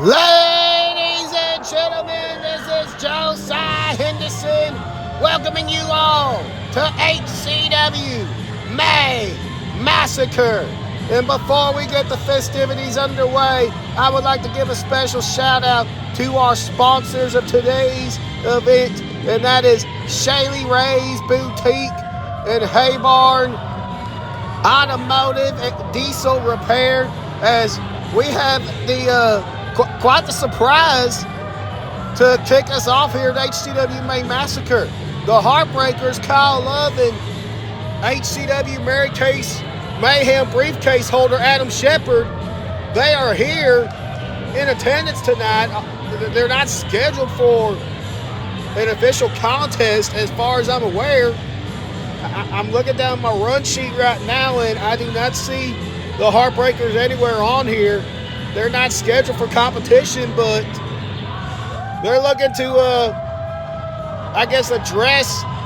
Ladies and gentlemen, this is Josiah Henderson welcoming you all to HCW Massacre. And before we get the festivities underway, I would like to give a special shout out to our sponsors of today's event, and that is Shaylee Ray's Boutique and Haybarn Automotive and Diesel Repair, as we have quite the surprise to kick us off here at HCW Massacre. The Heartbreakers, Kyle Love, and HCW Mary Case Mayhem briefcase holder Adam Shepard, they are here in attendance tonight. They're not scheduled for an official contest as far as I'm aware. I'm looking down my run sheet right now, and I do not see the Heartbreakers anywhere on here. They're not scheduled for competition, but they're looking to, address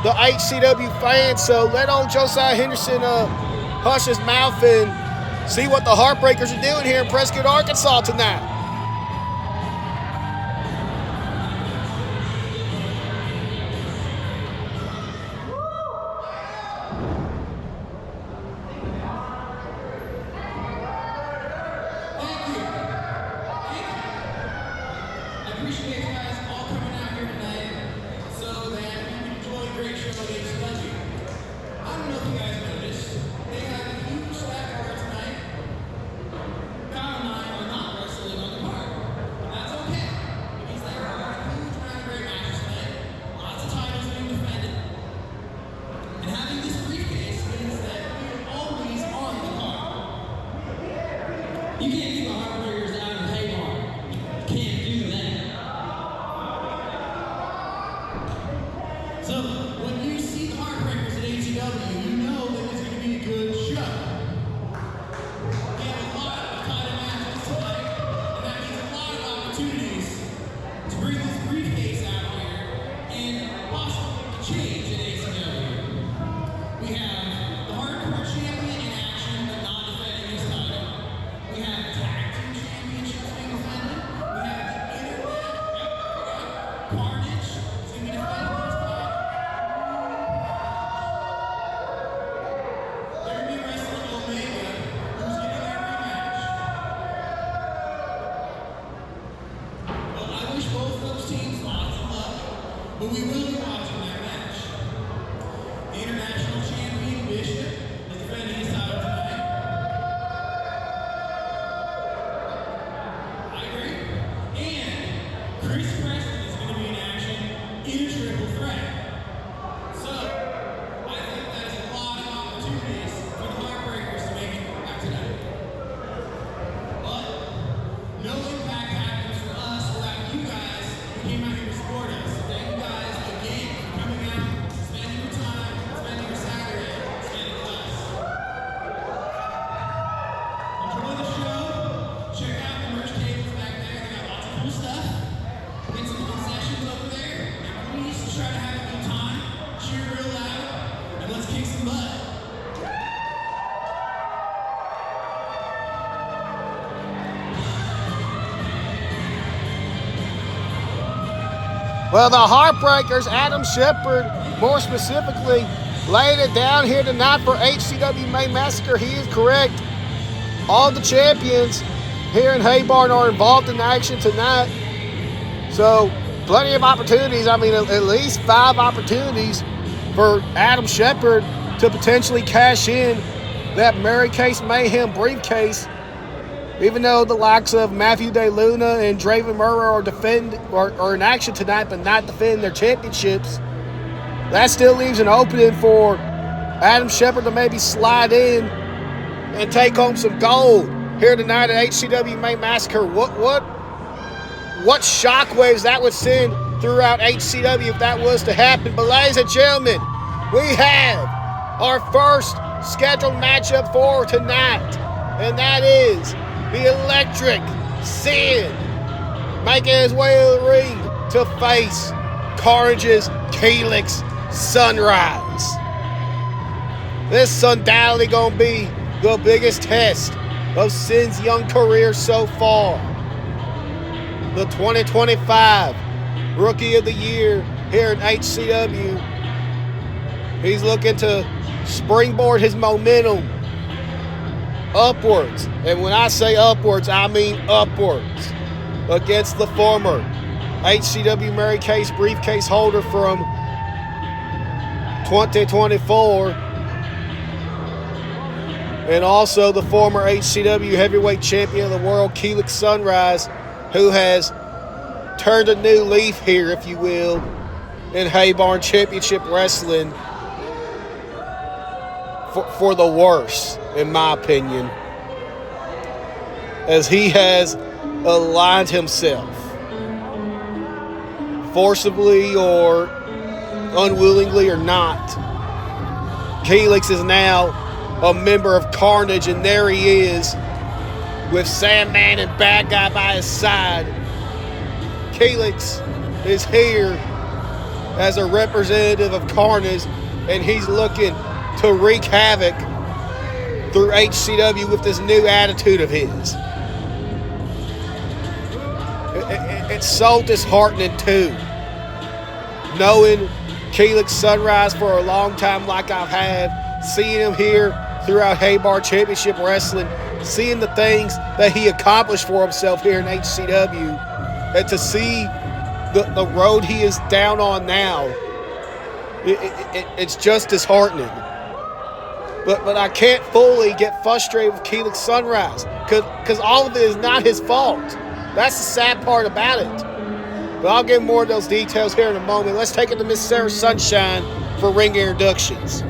the HCW fans. So let old Josiah Henderson hush his mouth and see what the Heartbreakers are doing here in Prescott, Arkansas tonight. You can't keep the Heartbreakers out of Haybarn. Can't do that. So, when you see the Heartbreakers at HCW, you know that it's going to be a good show. We have a lot of title matches tonight, and that means a lot of opportunities to bring this briefcase out here and possibly a change at HCW. We have the Hardcore Champion in action, but not defending his title. We have Tag Team Championships being defended. We have the Internet Carnage is going to be defending his title. They're going to be wrestling Omega, who's getting their rematch. Well, I wish both of those teams lots of luck, but we will be watching that match. The International Champion, Bishop, is defending his title tonight. And Chris Preston is going to be in action in a triple threat. So, I think that is a lot of opportunities for the Heartbreakers to make it back tonight. But no impact happens for us without you guys who came out here to support us. Thank you guys again for coming out, spending your time, spending your Saturday, spending with us. Enjoy the show. Check out the merch tables back there. They got lots of cool stuff. Get some concessions over there. And please try to have a good time. Cheer real loud. And let's kick some butt. Well, the Heartbreakers, Adam Shepard, more specifically, laid it down here tonight for HCW Massacre. He is correct. All the champions here in Haybarn are involved in action tonight. So, plenty of opportunities. I mean, at least 5 opportunities for Adam Shepard to potentially cash in that Mary Case Mayhem briefcase. Even though the likes of Matthew DeLuna and Draven Murray are in action tonight, but not defending their championships, that still leaves an opening for Adam Shepard to maybe slide in and take home some gold here tonight at HCW Massacre. What shockwaves that would send throughout HCW if that was to happen. But ladies and gentlemen, we have our first scheduled matchup for tonight, and that is the Electric Sin making his way to the ring to face Carnage's Calyx Sunrise. This undoubtedly gonna be the biggest test of Sin's young career so far. the 2025 Rookie of the Year here in HCW. He's looking to springboard his momentum upwards. And when I say upwards, I mean upwards. Against the former HCW Mary Case briefcase holder from 2024. And also the former HCW heavyweight champion of the world, Keelix Sunrise, who has turned a new leaf here, if you will, in Haybarn Championship Wrestling for the worse, in my opinion, as he has aligned himself, forcibly or unwillingly or not. Keelix is now a member of Carnage, and there he is with Sandman and Bad Guy by his side. Keelix is here as a representative of Carnage, and he's looking to wreak havoc through HCW with this new attitude of his. It's so disheartening too, knowing Keelix Sunrise for a long time like I've had, seeing him here throughout Haybarn Championship Wrestling, seeing the things that he accomplished for himself here in HCW, and to see the road he is down on now, it's just disheartening. But I can't fully get frustrated with Keelix Sunrise because all of it is not his fault. That's the sad part about it. But I'll get more of those details here in a moment. Let's take it to Miss Sarah Sunshine for ring introductions.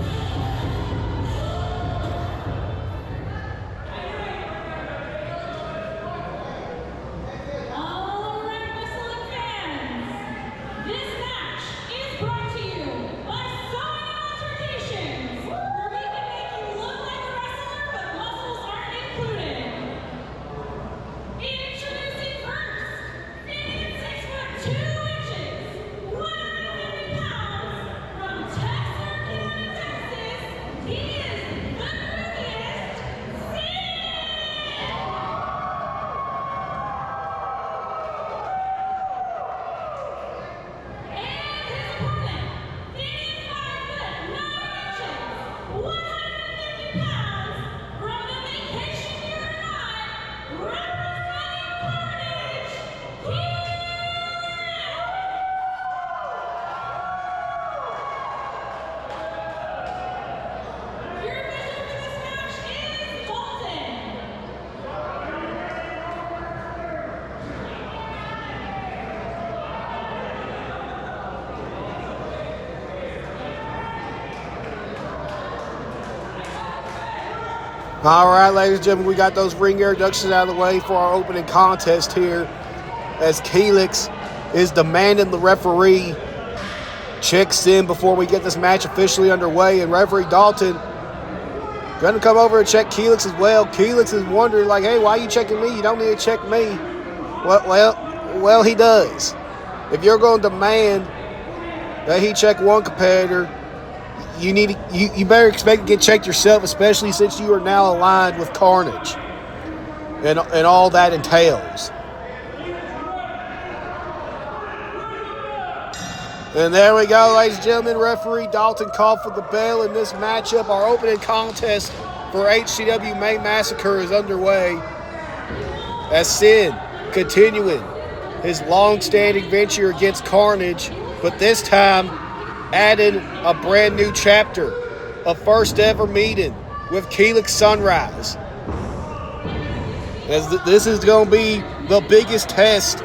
All right, ladies and gentlemen, we got those ring introductions out of the way for our opening contest here, as Keelix is demanding the referee checks in before we get this match officially underway, and referee Dalton going to come over and check Keelix as well. Keelix is wondering, like, hey, why are you checking me? You don't need to check me. Well, he does. If you're going to demand that he check one competitor, you better expect to get checked yourself, especially since you are now aligned with Carnage and all that entails. And there we go, ladies and gentlemen. Referee Dalton called for the bell in this matchup. Our opening contest for HCW May Massacre is underway, as Sin continuing his long-standing venture against Carnage, but this time adding a brand new chapter, a first ever meeting with Keelix Sunrise. As this is going to be the biggest test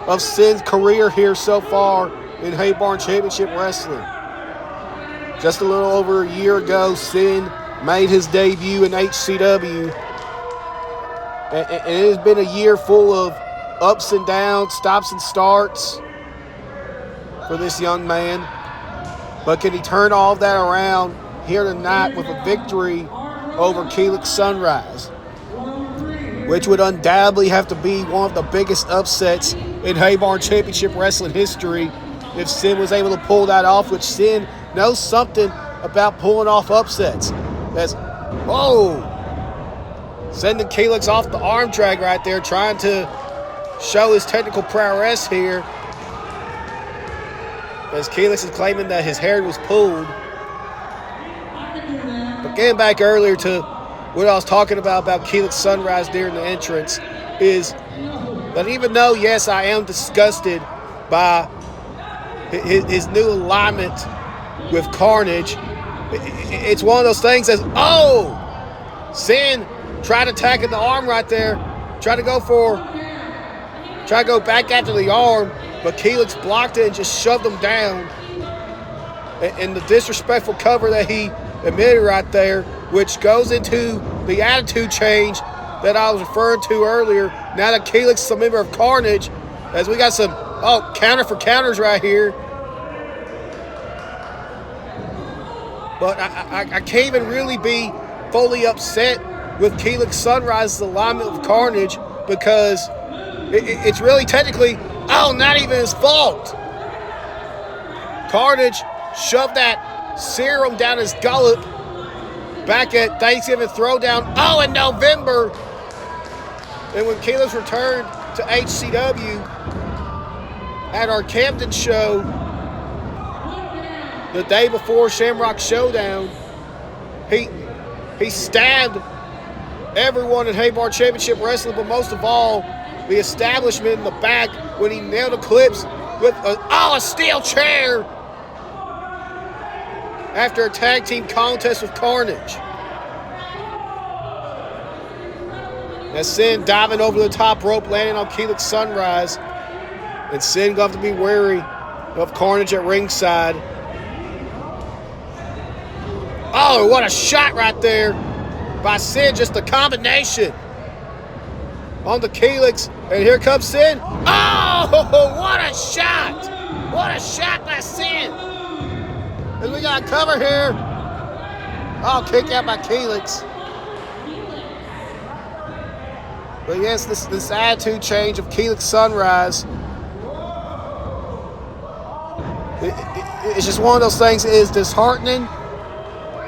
of Sin's career here so far in Haybarn Championship Wrestling. Just a little over a year ago, Sin made his debut in HCW. And it has been a year full of ups and downs, stops and starts for this young man. But can he turn all of that around here tonight with a victory over Keelix Sunrise, which would undoubtedly have to be one of the biggest upsets in Haybarn Championship Wrestling history if Sin was able to pull that off, which Sin knows something about pulling off upsets. Sending Keelix off the arm drag right there, trying to show his technical prowess here, as Keelix is claiming that his hair was pulled. But getting back earlier to what I was talking about Keelix Sunrise during the entrance, is that even though, yes, I am disgusted by his new alignment with Carnage, it's one of those things as, oh, Sin tried attacking the arm right there, tried to go back after the arm, but Keelix blocked it and just shoved him down. And the disrespectful cover that he admitted right there, which goes into the attitude change that I was referring to earlier. Now that Keelix is a member of Carnage, as we got some, counter for counters right here. But I can't even really be fully upset with Keelix Sunrise's alignment with Carnage, because it's really technically, not even his fault. Carnage shoved that serum down his gullet back at Thanksgiving Throwdown, in November. And when Keelix returned to HCW at our Camden show the day before Shamrock Showdown, he stabbed everyone at Haybarn Championship Wrestling, but most of all, the establishment in the back, when he nailed Eclipse with a steel chair after a tag team contest with Carnage. As Sin diving over the top rope, landing on Keelix Sunrise, and Sin going to have to be wary of Carnage at ringside. Oh, what a shot right there by Sin, just the combination on the Keelix, and here comes Sin. Oh, what a shot! What a shot by Sin! And we got a cover here. Kick out by Keelix. But yes, this attitude change of Keelix Sunrise, it's just one of those things that is disheartening.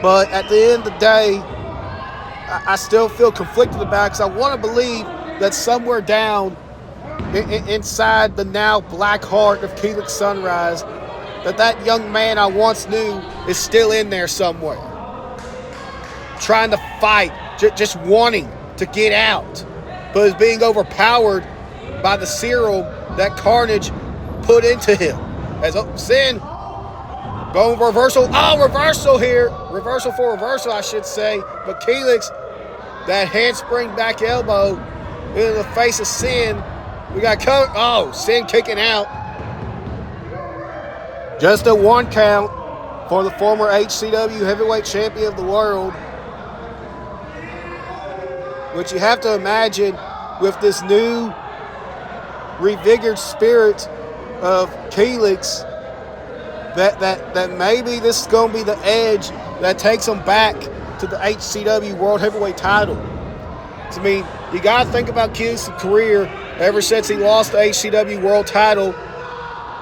But at the end of the day, I still feel conflicted about it, because I want to believe that somewhere down inside the now black heart of Keelix Sunrise, that young man I once knew is still in there somewhere, trying to fight, just wanting to get out, but is being overpowered by the serum that Carnage put into him. As Sin going for reversal. Reversal here. Reversal for reversal, I should say. But Keelix, that handspring back elbow into the face of Sin. We got covered. Sin kicking out. Just a 1 count for the former HCW heavyweight champion of the world. Which you have to imagine, with this new revigorated spirit of Keelix, that maybe this is going to be the edge that takes him back to the HCW World Heavyweight title. I mean, you got to think about Keelix's career ever since he lost the HCW World title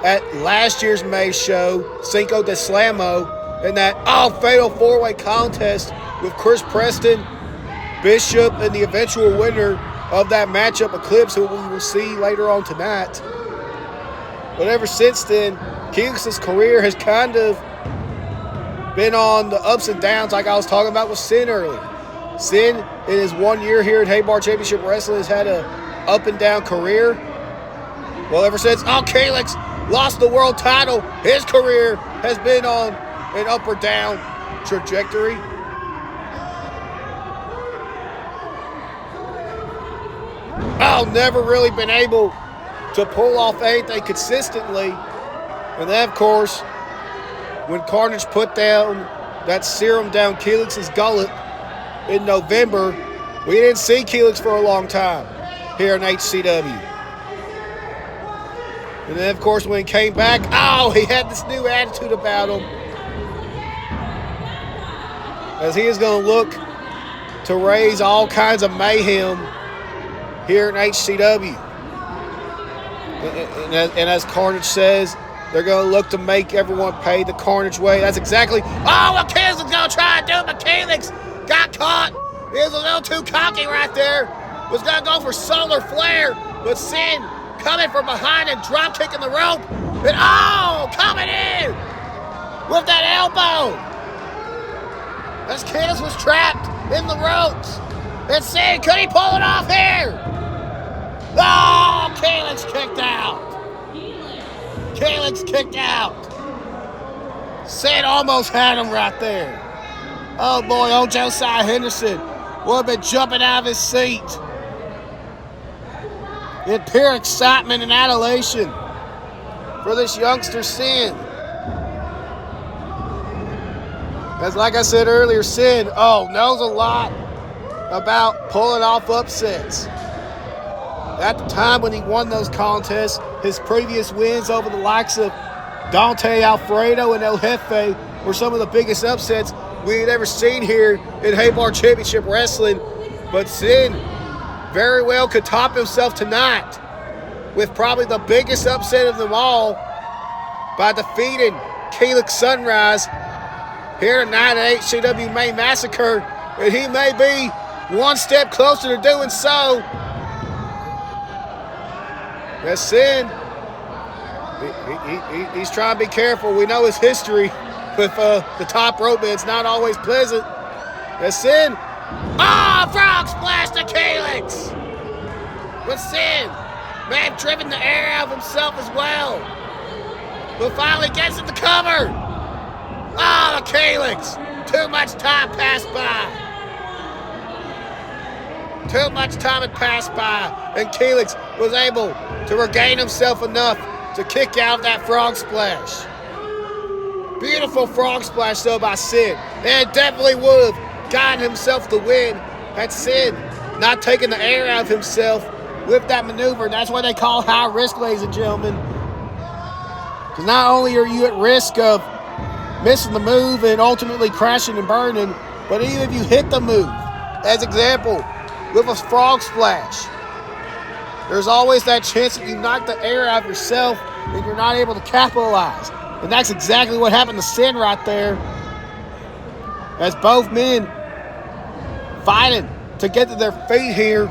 at last year's May show, Cinco de Slamo, in that fatal 4-way contest with Chris Preston, Bishop, and the eventual winner of that matchup, Eclipse, who we will see later on tonight. But ever since then, Keelix's career has kind of been on the ups and downs, like I was talking about with Sin earlier. Sin, in his 1 year here at Haybarn Championship Wrestling, has had a up and down career. Well, ever since Keelix lost the world title, his career has been on an up or down trajectory. Never really been able to pull off anything consistently. And then, of course, when Carnage put down that serum down Keelix's gullet in November, we didn't see Keelix for a long time here in HCW. And then, of course, when he came back, he had this new attitude about him, as he is going to look to raise all kinds of mayhem here in HCW. And as Carnage says, they're going to look to make everyone pay the Carnage way. That's exactly what Keelix was going to try to do, but Keelix got caught. He was a little too cocky right there. Was going to go for solar flare, but Sin coming from behind and drop kicking the rope. And oh, coming in with that elbow. As Caelix was trapped in the ropes. And Sid, could he pull it off here? Oh, Caelix kicked out. Caelix kicked out. Sid almost had him right there. Oh boy, old Josiah Henderson would have been jumping out of his seat in pure excitement and adulation for this youngster Sid. As like I said earlier, Sid, knows a lot about pulling off upsets. At the time when he won those contests, his previous wins over the likes of Dante Alfredo and El Jefe were some of the biggest upsets we had ever seen here in Haybarn Championship Wrestling. But Sid very well could top himself tonight with probably the biggest upset of them all by defeating Caelix Sunrise here tonight at HCW Main Massacre. And he may be one step closer to doing so. As Sid, he's trying to be careful. We know his history with the top rope, but it's not always pleasant. As Sid, frog splash to Caelix. But Sid may have driven the air out of himself as well. But finally gets it to cover. Caelix. Too much time passed by. Too much time had passed by, and Caelix was able to regain himself enough to kick out that frog splash. Beautiful frog splash, though, by Sid. And it definitely would have gotten himself the win had Sid not taken the air out of himself with that maneuver. That's why they call high risk, ladies and gentlemen. Because not only are you at risk of missing the move and ultimately crashing and burning, but even if you hit the move, as example, with a frog splash, there's always that chance that you knock the air out of yourself and you're not able to capitalize. And that's exactly what happened to Sid right there, as both men fighting to get to their feet here.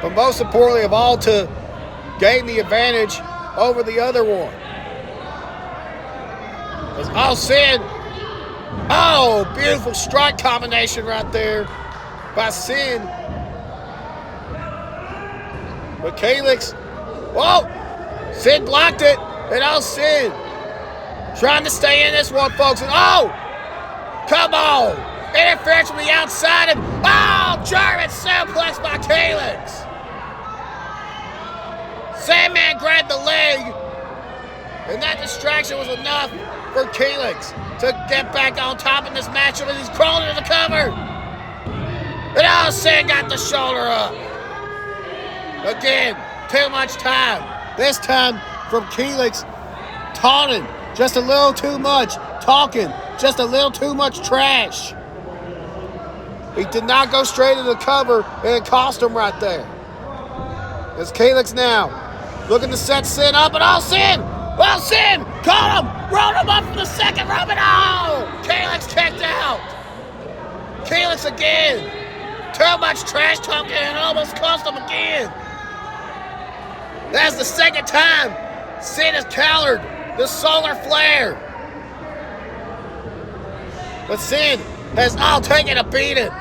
But most importantly of all, to gain the advantage over the other one. Sid. Beautiful strike combination right there by Sid. But Caelix, Sid blocked it. And Sid trying to stay in this one, folks. And come on. Interference from the outside. And German suplex by Caelix. Sandman grabbed the leg. And that distraction was enough for Caelix to get back on top in this matchup, and he's crawling to the cover. And Sid got the shoulder up. Again, too much time. This time from Caelix, taunting just a little too much, talking just a little too much trash. He did not go straight to the cover, and it cost him right there. As Caelix now looking to set Sid up, and Sid! Sid caught him, rolled him up from the second rope, and Caelix kicked out. Caelix again. Too much trash talking and almost cost him again. That's the second time Sid has countered the solar flare. But Sid has taken a beating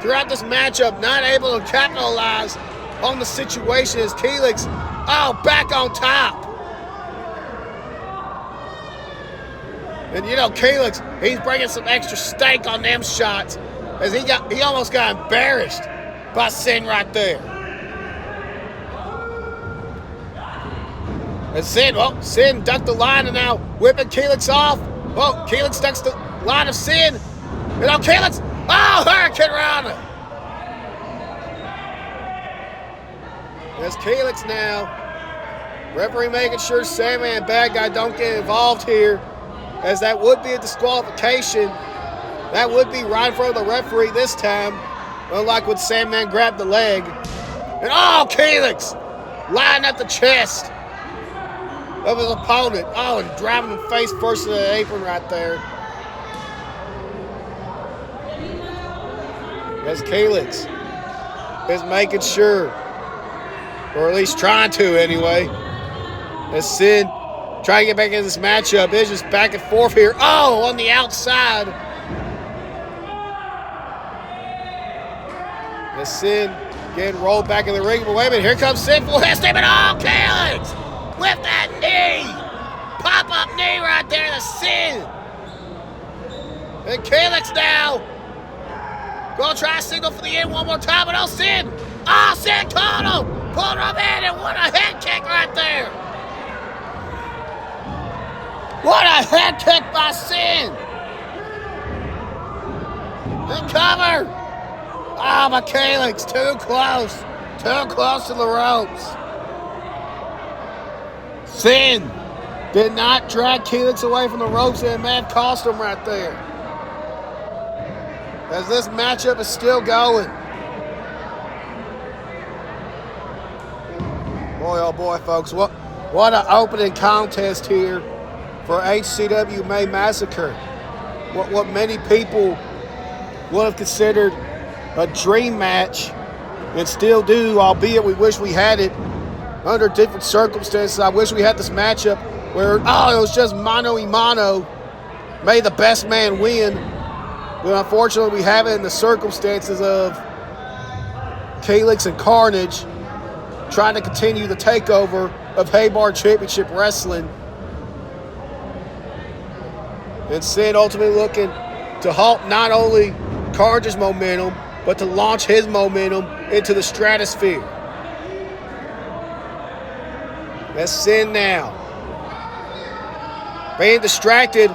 throughout this matchup, not able to capitalize on the situation as Caelix, back on top. And Caelix, he's bringing some extra stank on them shots, as he almost got embarrassed by Sid right there. And Sid ducked the line and now whipping Caelix off. Caelix ducks the line of Sid. And Caelix, Hurricane Rana. There's Caelix now. Referee making sure Sandman and Bad Guy don't get involved here, as that would be a disqualification. That would be right in front of the referee this time, unlike when Sandman grabbed the leg. And Caelix lining up the chest of his opponent. And driving him face first to the apron right there. As Caelix is making sure or at least trying to anyway. As Sin trying to get back in this matchup. It's just back and forth here. Oh, on the outside. As Sin getting rolled back in the ring. But wait a minute, here comes Sin. Full head statement. Oh, Calyx with that knee. Pop-up knee right there to Sin. And Calyx now gonna try to signal for the end one more time, but Sin. Oh, Sin caught him. Pulled him in, and what a head kick right there. What a head kick by Sin. And cover. Ah, but Calyx too close. Too close to the ropes. Sin did not drag Calyx away from the ropes, and it may have cost him right there. As this matchup is still going. Boy, oh boy, folks, what an opening contest here for HCW May Massacre. What many people would have considered a dream match, and still do, albeit we wish we had it under different circumstances. I wish we had this matchup where, it was just mano a mano, may the best man win. But unfortunately, we have it in the circumstances of Calyx and Carnage trying to continue the takeover of Haybarn Championship Wrestling. And Sin ultimately looking to halt not only Carnage's momentum, but to launch his momentum into the stratosphere. That's Sin now being distracted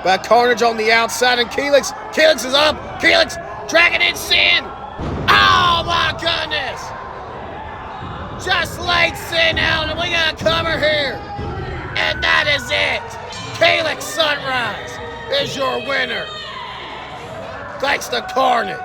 by Carnage on the outside, and Calyx is up. Calyx dragging in Sin. Oh my goodness! Just laid Sin out, and we got a cover here. And that is it. Calyx Sunrise is your winner. Thanks to Carnage.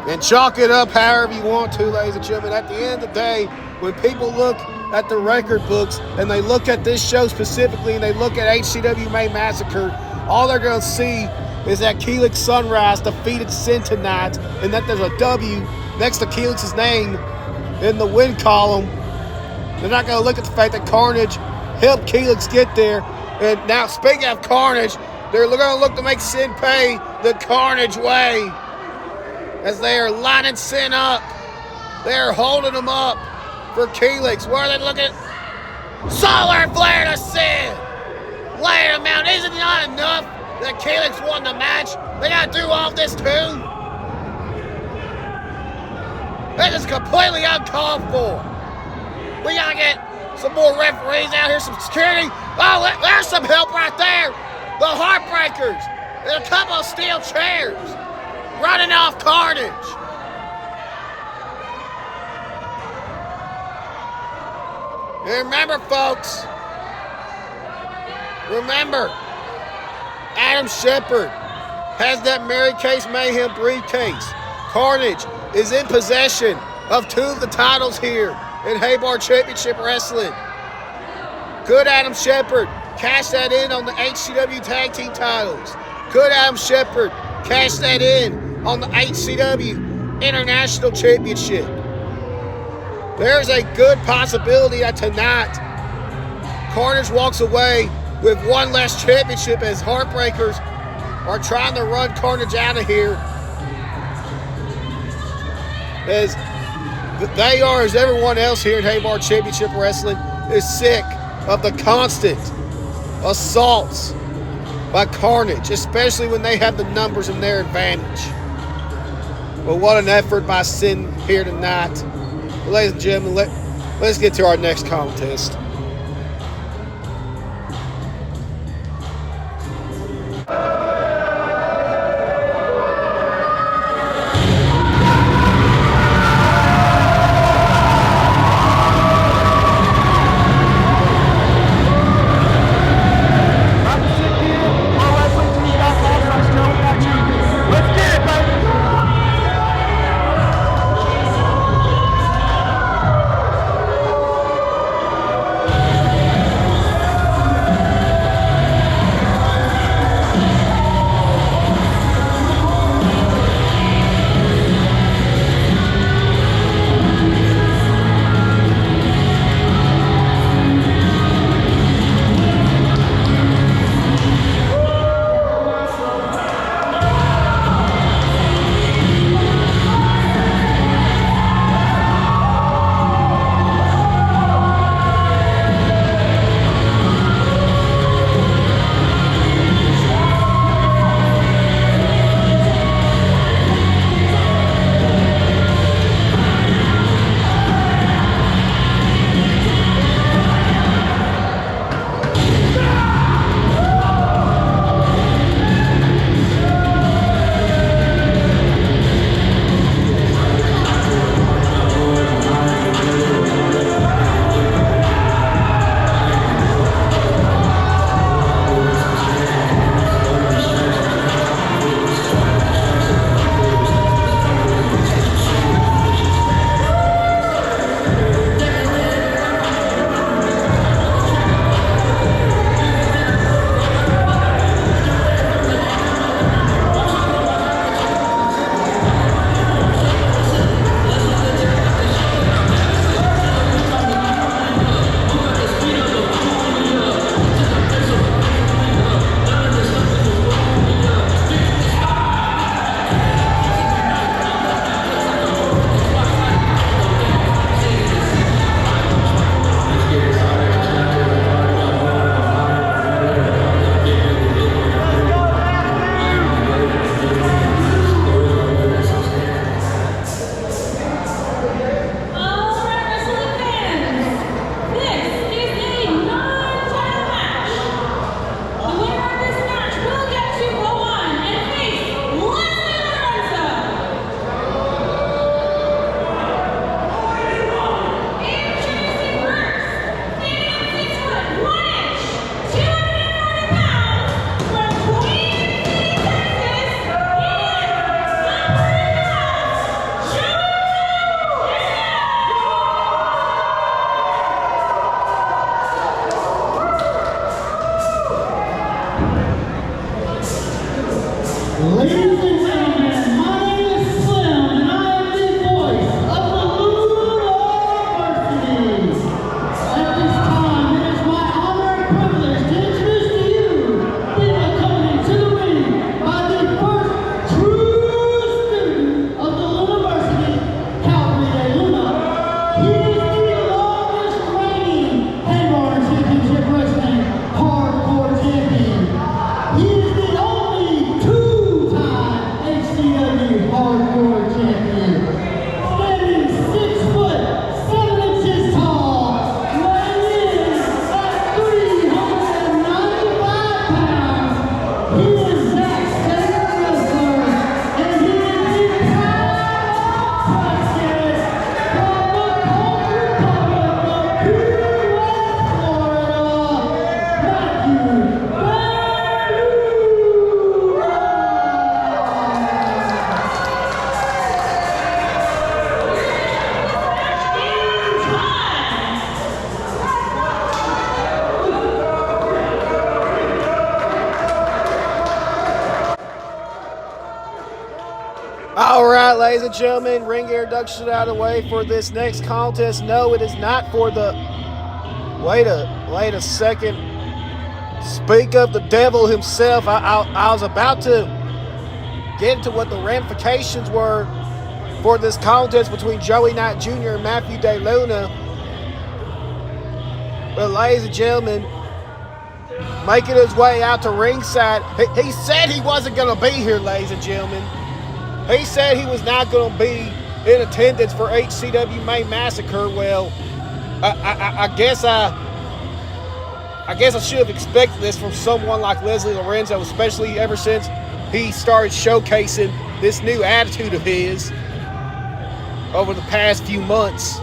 And chalk it up however you want to, ladies and gentlemen. At the end of the day, when people look at the record books and they look at this show specifically and they look at HCW May Massacre, all they're going to see is that Calyx Sunrise defeated Sin tonight, and that there's a W next to Calyx's name in the win column. They're not going to look at the fact that Carnage helped Calyx get there. And now, speaking of Carnage, they're going to look to make Sin pay the Carnage way, as they are lining Sin up. They are holding him up for Calyx. Where are they looking? Solar flare to Sin. Laying him out. Is it not enough that Calyx won the match? They got to do all this too? That is completely uncalled for. We got to get some more referees out here, some security. Oh, there's some help right there. The Heartbreakers and a couple of steel chairs running off Carnage. And remember, folks, Adam Shepard has that Mary Case Mayhem briefcase. Carnage is in possession of two of the titles here in Haybarn Championship Wrestling. Could Adam Shepard cash that in on the HCW Tag Team titles? Could Adam Shepard cash that in on the HCW International Championship? There's a good possibility that tonight Carnage walks away with one less championship as Heartbreakers are trying to run Carnage out of here. As they are, as everyone else here at Haybarn Championship Wrestling is sick of the constant assaults by Carnage, especially when they have the numbers in their advantage. But what an effort by Sin here tonight. Ladies and gentlemen, let's get to our next contest. ladies and gentlemen, ring introduction out of the way for this next contest. No, it is not for the... Wait a second. Speak of the devil himself. I was about to get into what the ramifications were for this contest between Joey Knight Jr. and Matthew DeLuna. But ladies and gentlemen, making his way out to ringside. He said he wasn't going to be here, ladies and gentlemen. He said he was not going to be in attendance for HCW Massacre. Well, I guess I should have expected this from someone like Leslie Lorenzo, especially ever since he started showcasing this new attitude of his over the past few months.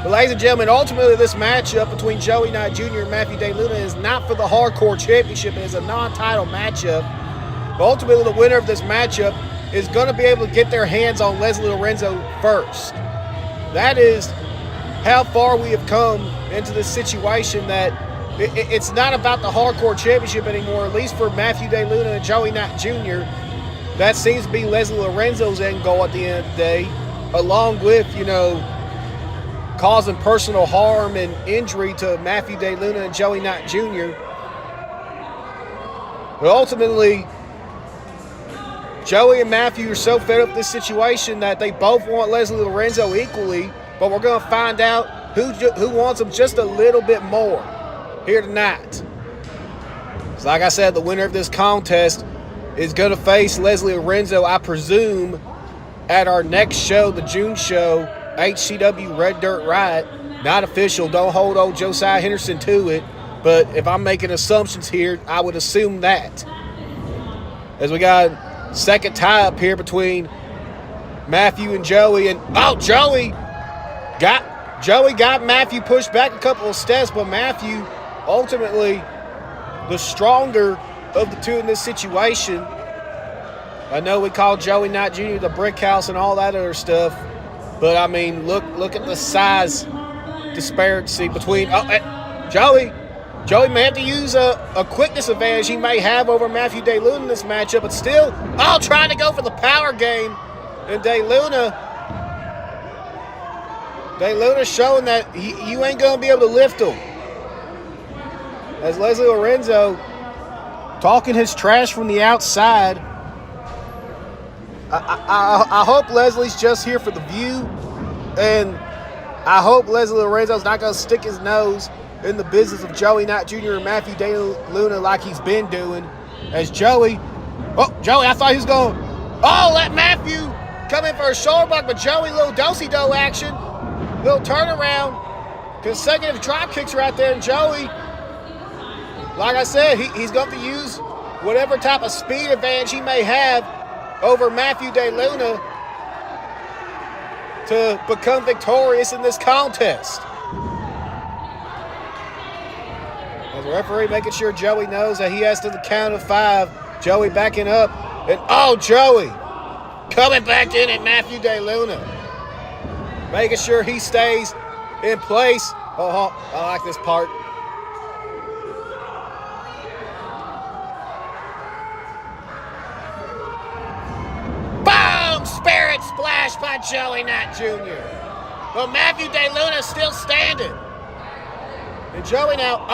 But ladies and gentlemen, ultimately this matchup between Joey Knight Jr. and Matthew DeLuna is not for the Hardcore Championship. It is a non-title matchup. But ultimately the winner of this matchup is going to be able to get their hands on Leslie Lorenzo first. That is how far we have come into this situation, that it's not about the Hardcore Championship anymore, at least for Matthew DeLuna and Joey Knight Jr. That seems to be Leslie Lorenzo's end goal at the end of the day, along with, causing personal harm and injury to Matthew DeLuna and Joey Knight Jr. But ultimately, Joey and Matthew are so fed up with this situation that they both want Leslie Lorenzo equally, but we're going to find out who wants him just a little bit more here tonight. So like I said, the winner of this contest is going to face Leslie Lorenzo, I presume, at our next show, the June show, HCW Red Dirt Riot. Not official. Don't hold old Josiah Henderson to it. But if I'm making assumptions here, I would assume that. As we got second tie-up here between Matthew and Joey. And, Joey got Matthew pushed back a couple of steps, but Matthew, ultimately, the stronger of the two in this situation. I know we call Joey Knight Jr. the brick house and all that other stuff. But, I mean, look at the size disparity between Joey. Joey may have to use a quickness advantage he may have over Matthew DeLuna in this matchup, but still, trying to go for the power game. And DeLuna showing that you ain't going to be able to lift him. As Leslie Lorenzo talking his trash from the outside. I hope Leslie's just here for the view, and I hope Leslie Lorenzo's not going to stick his nose in the business of Joey Knight Jr. and Matthew DeLuna like he's been doing. As Joey, I thought he was going, let Matthew come in for a shoulder block, but Joey, little do-si-do action, little turnaround, consecutive drop kicks right there, and Joey, like I said, he's going to use whatever type of speed advantage he may have over Matthew DeLuna to become victorious in this contest. As the referee making sure Joey knows that he has to the count of 5. Joey backing up. And Joey coming back in at Matthew DeLuna. Making sure he stays in place. I like this part. Spirit splash by Joey Knight Jr. But Matthew DeLuna still standing. And Joey now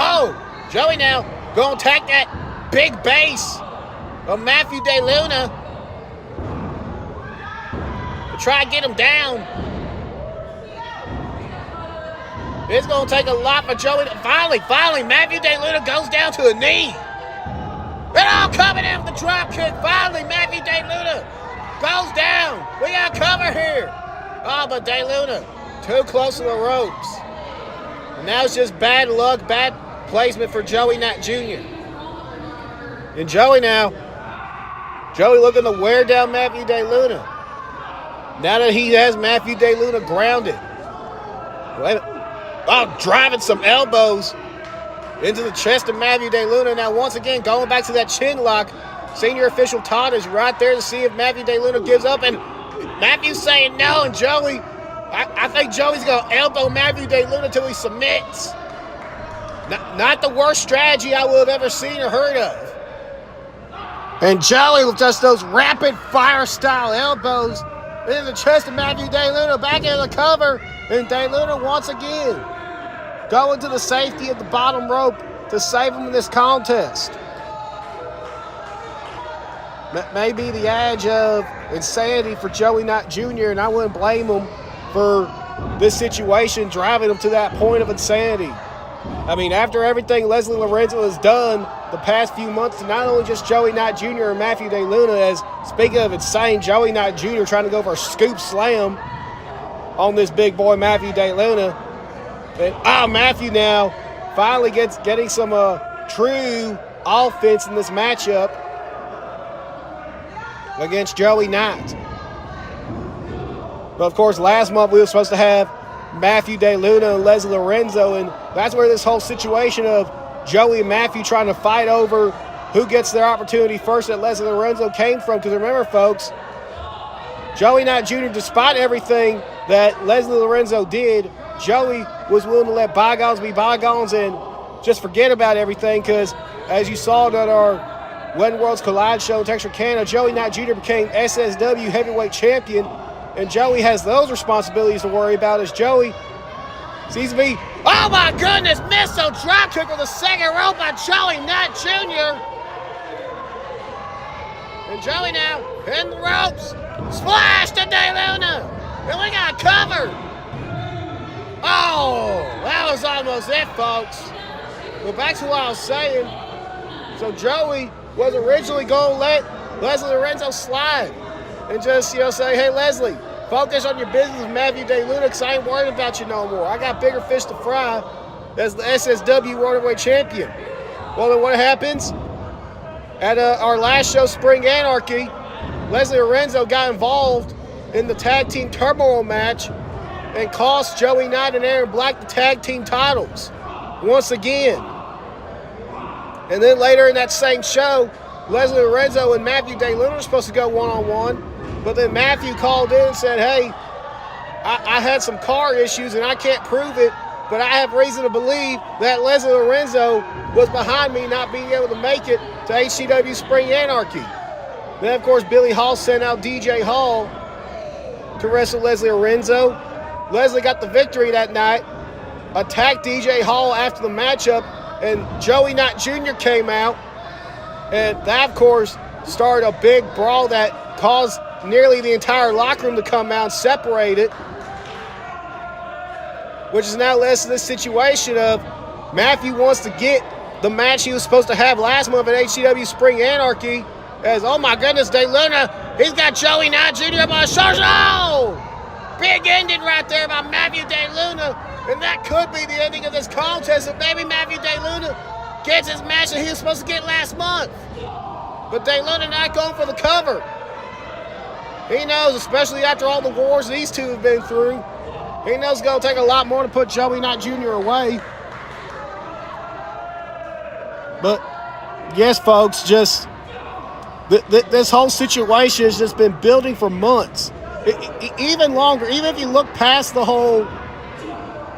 going to attack that big base of Matthew DeLuna to try to get him down. It's going to take a lot for Joey. Finally, Matthew DeLuna goes down to a knee. And coming in with the drop kick. Finally, Matthew DeLuna goes down. We got cover here. But DeLuna too close to the ropes. And now it's just bad luck, bad placement for Joey Knight Jr. And Joey looking to wear down Matthew DeLuna. Now that he has Matthew DeLuna grounded. Driving some elbows into the chest of Matthew DeLuna. Now once again going back to that chin lock. Senior official Todd is right there to see if Matthew DeLuna gives up, and Matthew's saying no, and Joey, I think Joey's going to elbow Matthew DeLuna until he submits. Not the worst strategy I would have ever seen or heard of. And Joey with just those rapid fire style elbows in the chest of Matthew DeLuna, back into the cover. And DeLuna once again going to the safety of the bottom rope to save him in this contest. Maybe the edge of insanity for Joey Knight Jr., and I wouldn't blame him for this situation driving him to that point of insanity. I mean, after everything Leslie Lorenzo has done the past few months to not only just Joey Knight Jr. and Matthew DeLuna, as speaking of insane, Joey Knight Jr. trying to go for a scoop slam on this big boy Matthew DeLuna. And Matthew now finally getting some true offense in this matchup against Joey Knight. But of course, last month we were supposed to have Matthew DeLuna and Leslie Lorenzo, and that's where this whole situation of Joey and Matthew trying to fight over who gets their opportunity first at Leslie Lorenzo came from. Because remember, folks, Joey Knight Jr., despite everything that Leslie Lorenzo did, Joey was willing to let bygones be bygones and just forget about everything. Because as you saw at our When Worlds Collide show in Texarkana, Joey Knight Jr. became SSW heavyweight champion, and Joey has those responsibilities to worry about as Joey seems to be, oh my goodness, missile drop kick with the second rope by Joey Knight Jr. And Joey now in the ropes, splash to DeLuna, and we got covered. Oh, that was almost it, folks. But back to what I was saying. So Joey was originally going to let Leslie Lorenzo slide and just, say, hey, Leslie, focus on your business with Matthew DeLuna because I ain't worried about you no more. I got bigger fish to fry as the SSW World Heavyweight Champion. Well, then what happens? At our last show, Spring Anarchy, Leslie Lorenzo got involved in the tag team turmoil match and cost Joey Knight and Aaron Black the tag team titles once again. And then later in that same show, Leslie Lorenzo and Matthew DeLuna were supposed to go one-on-one, but then Matthew called in and said, hey, I had some car issues and I can't prove it, but I have reason to believe that Leslie Lorenzo was behind me not being able to make it to HCW Spring Anarchy. Then, of course, Billy Hall sent out DJ Hall to wrestle Leslie Lorenzo. Leslie got the victory that night, attacked DJ Hall after the matchup, and Joey Knight Jr. came out. And that, of course, started a big brawl that caused nearly the entire locker room to come out and separate it, which has now led to this situation of Matthew wants to get the match he was supposed to have last month at HCW Spring Anarchy as, oh my goodness, DeLuna, he's got Joey Knight Jr. up on his shoulders. Oh! Big ending right there by Matthew DeLuna, and that could be the ending of this contest if maybe Matthew DeLuna gets his match that he was supposed to get last month. But DeLuna not going for the cover. He knows, especially after all the wars these two have been through, he knows it's going to take a lot more to put Joey Knight Jr. away. But, yes, folks, just this whole situation has just been building for months. Even longer, even if you look past the whole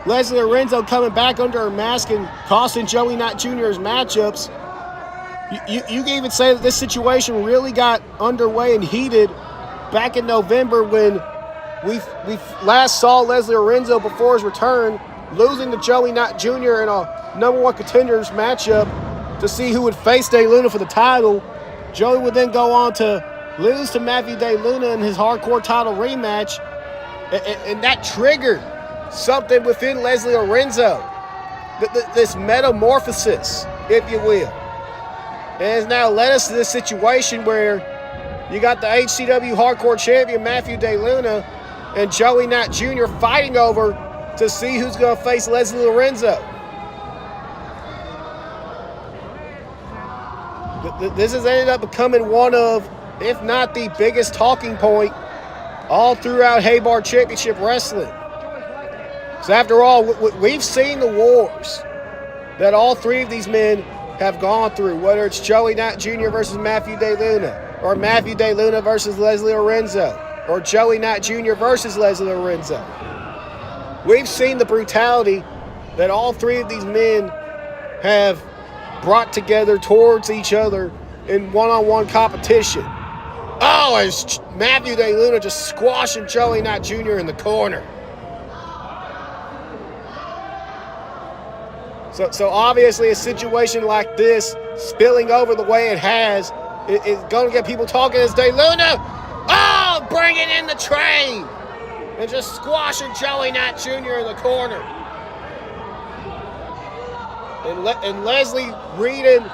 Leslie Lorenzo coming back under her mask and costing Joey Knight Jr.'s matchups, you can even say that this situation really got underway and heated back in November when we last saw Leslie Lorenzo before his return losing to Joey Knight Jr. in a #1 contenders matchup to see who would face DeLuna for the title. Joey would then go on to lose to Matthew DeLuna in his hardcore title rematch, and that triggered something within Leslie Lorenzo, this metamorphosis, if you will. And it's now led us to this situation where you got the HCW hardcore champion Matthew DeLuna and Joey Knight Jr. fighting over to see who's going to face Leslie Lorenzo. This has ended up becoming one of, if not the biggest talking point all throughout Haybarn Championship Wrestling. So after all, we've seen the wars that all three of these men have gone through, whether it's Joey Knight Jr. versus Matthew DeLuna, or Matthew DeLuna versus Leslie Lorenzo, or Joey Knight Jr. versus Leslie Lorenzo. We've seen the brutality that all three of these men have brought together towards each other in one-on-one competition. Oh, as Matthew DeLuna just squashing Joey Knight Jr. in the corner. So obviously a situation like this, spilling over the way it has, is going to get people talking as DeLuna, oh, bringing in the train. And just squashing Joey Knight Jr. in the corner. And Leslie reading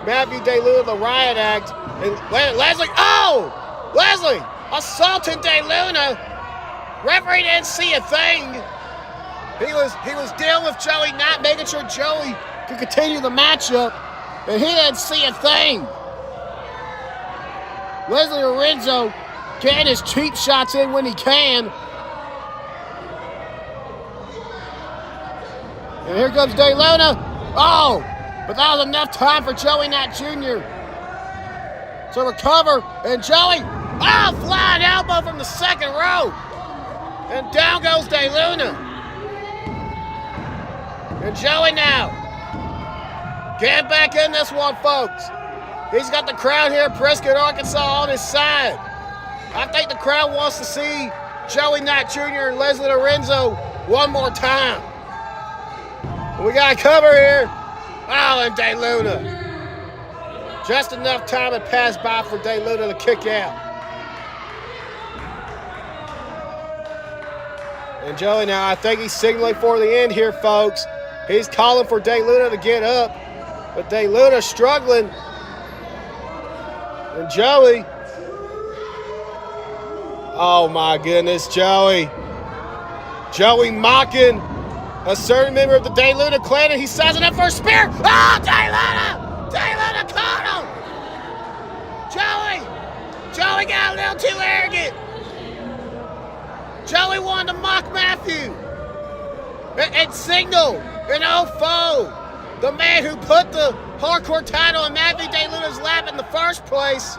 Matthew DeLuna the riot act. And Leslie, oh! Leslie assaulting DeLuna. Referee didn't see a thing. He was dealing with Joey Knight, making sure Joey could continue the matchup, and he didn't see a thing. Leslie Lorenzo getting his cheap shots in when he can. And here comes DeLuna. Oh, but that was enough time for Joey Knight Jr. to recover. And Joey, oh, flying elbow from the second row. And down goes DeLuna. And Joey now getting back in this one, folks. He's got the crowd here in Prescott, Arkansas on his side. I think the crowd wants to see Joey Knight Jr. and Leslie Lorenzo one more time. We got a cover here. Oh, and DeLuna. Just enough time had passed by for DeLuna to kick out. And Joey now, I think he's signaling for the end here, folks. He's calling for DeLuna to get up. But DeLuna struggling. And Joey. Oh my goodness, Joey. Joey mocking a certain member of the DeLuna clan, and he's sizing up for a spear. Oh, DeLuna! DeLuna caught him! Joey got a little too arrogant. Joey wanted to mock Matthew and signal an old foe. The man who put the hardcore title in Matthew DeLuna's lap in the first place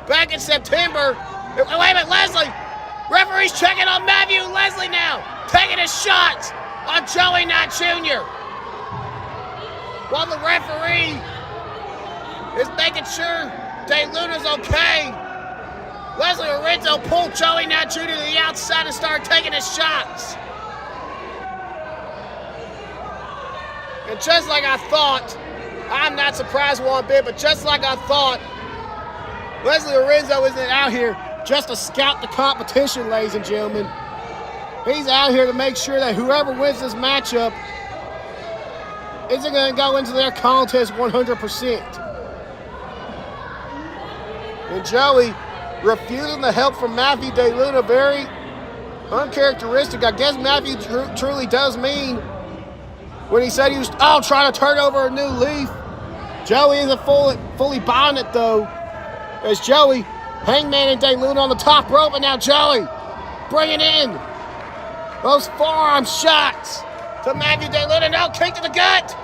back in September. Wait a minute, Leslie. Referee's checking on Matthew and Leslie now, taking his shots on Joey Knight Jr. While the referee is making sure DeLuna's okay, Leslie Lorenzo pulled Joey Knight Jr. to the outside and started taking his shots. And just like I thought, I'm not surprised one bit, but just like I thought, Leslie Lorenzo isn't out here just to scout the competition, ladies and gentlemen. He's out here to make sure that whoever wins this matchup isn't going to go into their contest 100%. And Joey refusing the help from Matthew DeLuna, very uncharacteristic. I guess Matthew truly does mean when he said he was trying to turn over a new leaf. Joey isn't fully buying it, though. As Joey, Hangman and DeLuna on the top rope, and now Joey bringing in those forearm shots to Matthew DeLuna. No, kick to the gut.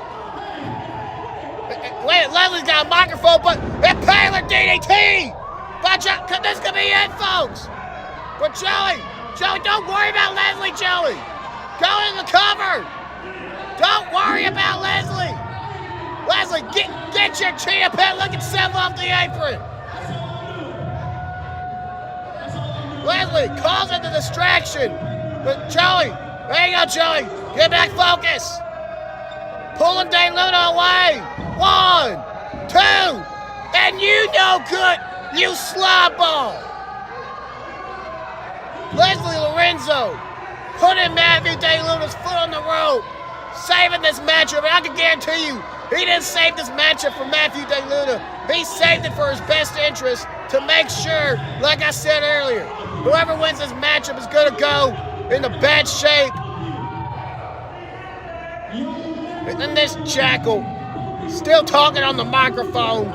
Wait, Leslie's got a microphone, but impaler DDT. But this could be it, folks. But Joey, don't worry about Leslie, Joey. Go in the cover. Don't worry about Leslie. Leslie, get your cheetah pet looking self off the apron. Leslie calls it the distraction. But Joey, there you go, Joey. Get back focus. Pulling DeLuna away. 1, 2, and you no good, you slob ball. Leslie Lorenzo putting Matthew DeLuna's foot on the rope, saving this matchup. And I can guarantee you, he didn't save this matchup for Matthew DeLuna. He saved it for his best interest to make sure, like I said earlier, whoever wins this matchup is going to go into bad shape. And then this jackal still talking on the microphone.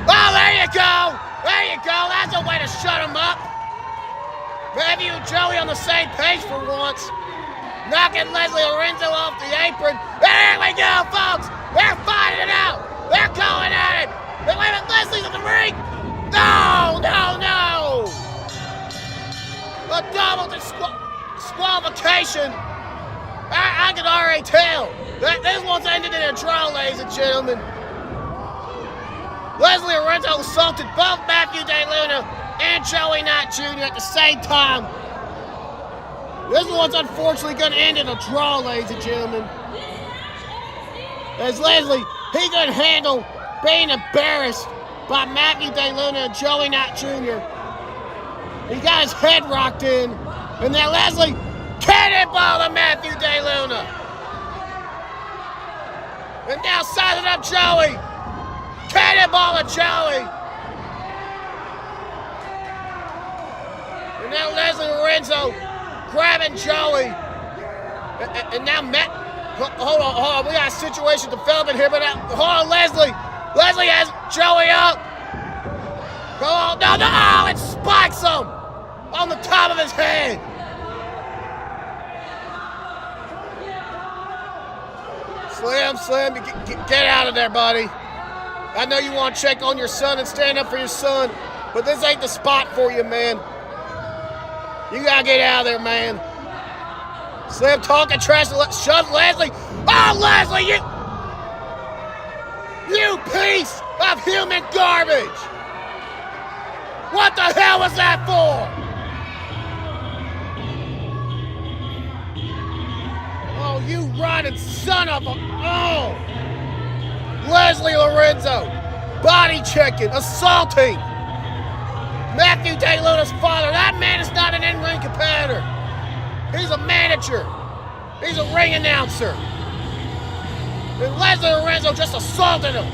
Oh, there you go. There you go. That's a way to shut him up. Matthew and Joey on the same page for once. Knocking Leslie Lorenzo off the apron. There we go, folks. They're fighting it out. They're going at it. Wait a minute, Leslie's in the ring. No. A double disqualification. I I can already tell that this one's ended in a draw, ladies and gentlemen. Leslie Lorenzo assaulted both Matthew DeLuna and Joey Knight Jr. at the same time. This one's unfortunately going to end in a draw, ladies and gentlemen. As Leslie, he couldn't handle being embarrassed by Matthew DeLuna and Joey Knight Jr. He got his head rocked in, and then Leslie cannonball to Matthew DeLuna. And now sizing up Joey. Cannonball to Joey. And now Leslie Lorenzo grabbing Joey. And now Matt, hold on. We got a situation developing here, but now, hold on, Leslie. Leslie has Joey up. Come on, no, oh, it spikes him on the top of his head. Slim, get out of there, buddy. I know you want to check on your son and stand up for your son, but this ain't the spot for you, man. You gotta get out of there, man. Slim talking trash to shove Leslie. Oh, Leslie, you piece of human garbage. What the hell was that for? Oh, you rotten son of a... Oh! Leslie Lorenzo, body checking, assaulting Matthew DeLuna's father. That man is not an in-ring competitor. He's a manager. He's a ring announcer. And Leslie Lorenzo just assaulted him.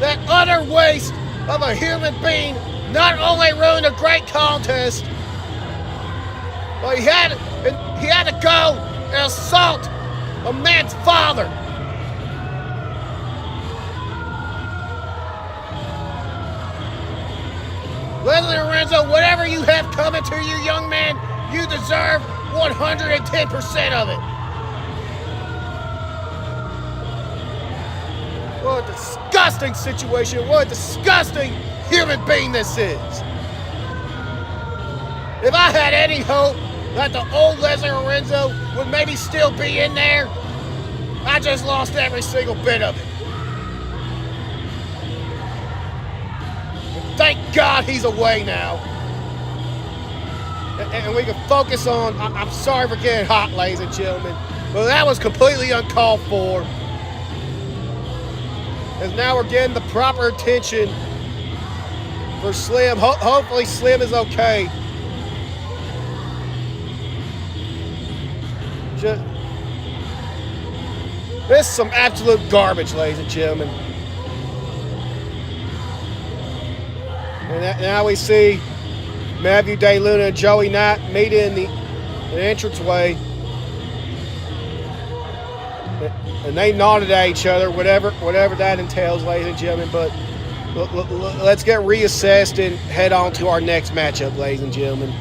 That utter waste of a human being not only ruined a great contest, but he had to go and assault a man's father. Leslie Lorenzo, whatever you have coming to you, young man, you deserve 110% of it. What a disgusting situation. What a disgusting human being this is. If I had any hope that the old Leslie Lorenzo would maybe still be in there, I just lost every single bit of it. Thank God he's away now. And we can focus on, I'm sorry for getting hot, ladies and gentlemen, but that was completely uncalled for. As now we're getting the proper attention for Slim. Hopefully Slim is okay. This is some absolute garbage, ladies and gentlemen. And now we see Matthew DeLuna and Joey Knight meet in the entranceway. And they nodded at each other, whatever that entails, ladies and gentlemen. But let's get reassessed and head on to our next matchup, ladies and gentlemen.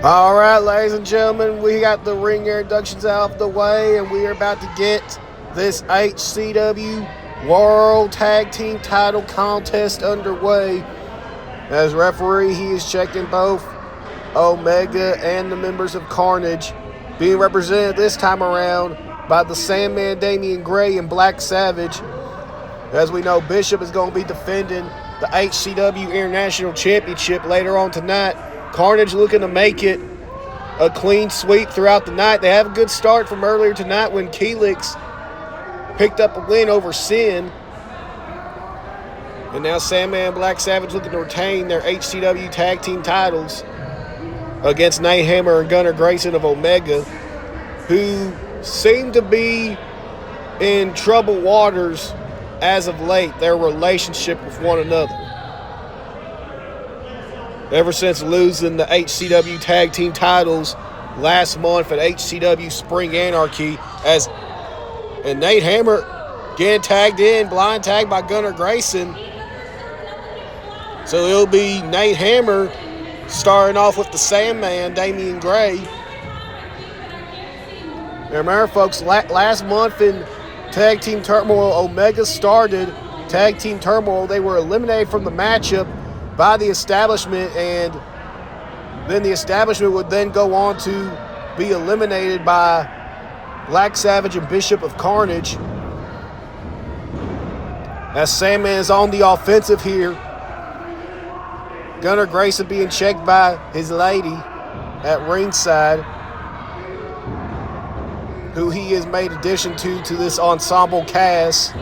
All right, ladies and gentlemen, we got the ring introductions out of the way, and we are about to get this HCW World Tag Team Title Contest underway. As referee, he is checking both Omega and the members of Carnage, being represented this time around by the Sandman Damian Gray and Black Savage. As we know, Bishop is going to be defending the HCW International Championship later on tonight. Carnage looking to make it a clean sweep throughout the night. They have a good start from earlier tonight when Keelix picked up a win over Sin. And now Sandman and Black Savage looking to retain their HCW Tag Team titles against Nate Hammer and Gunnar Grayson of Omega, who seem to be in troubled waters as of late, their relationship with one another. Ever since losing the HCW Tag Team titles last month at HCW Spring Anarchy, and Nate Hammer getting tagged in, blind tagged by Gunnar Grayson. So it'll be Nate Hammer starting off with the Sandman, Damian Gray. And remember, folks, last month in Tag Team Turmoil, Omega started Tag Team Turmoil. They were eliminated from the matchup by the Establishment, and then the Establishment would then go on to be eliminated by Black Savage and Bishop of Carnage. As Sandman is on the offensive here, Gunnar Grayson being checked by his lady at ringside. who he has made addition to this ensemble cast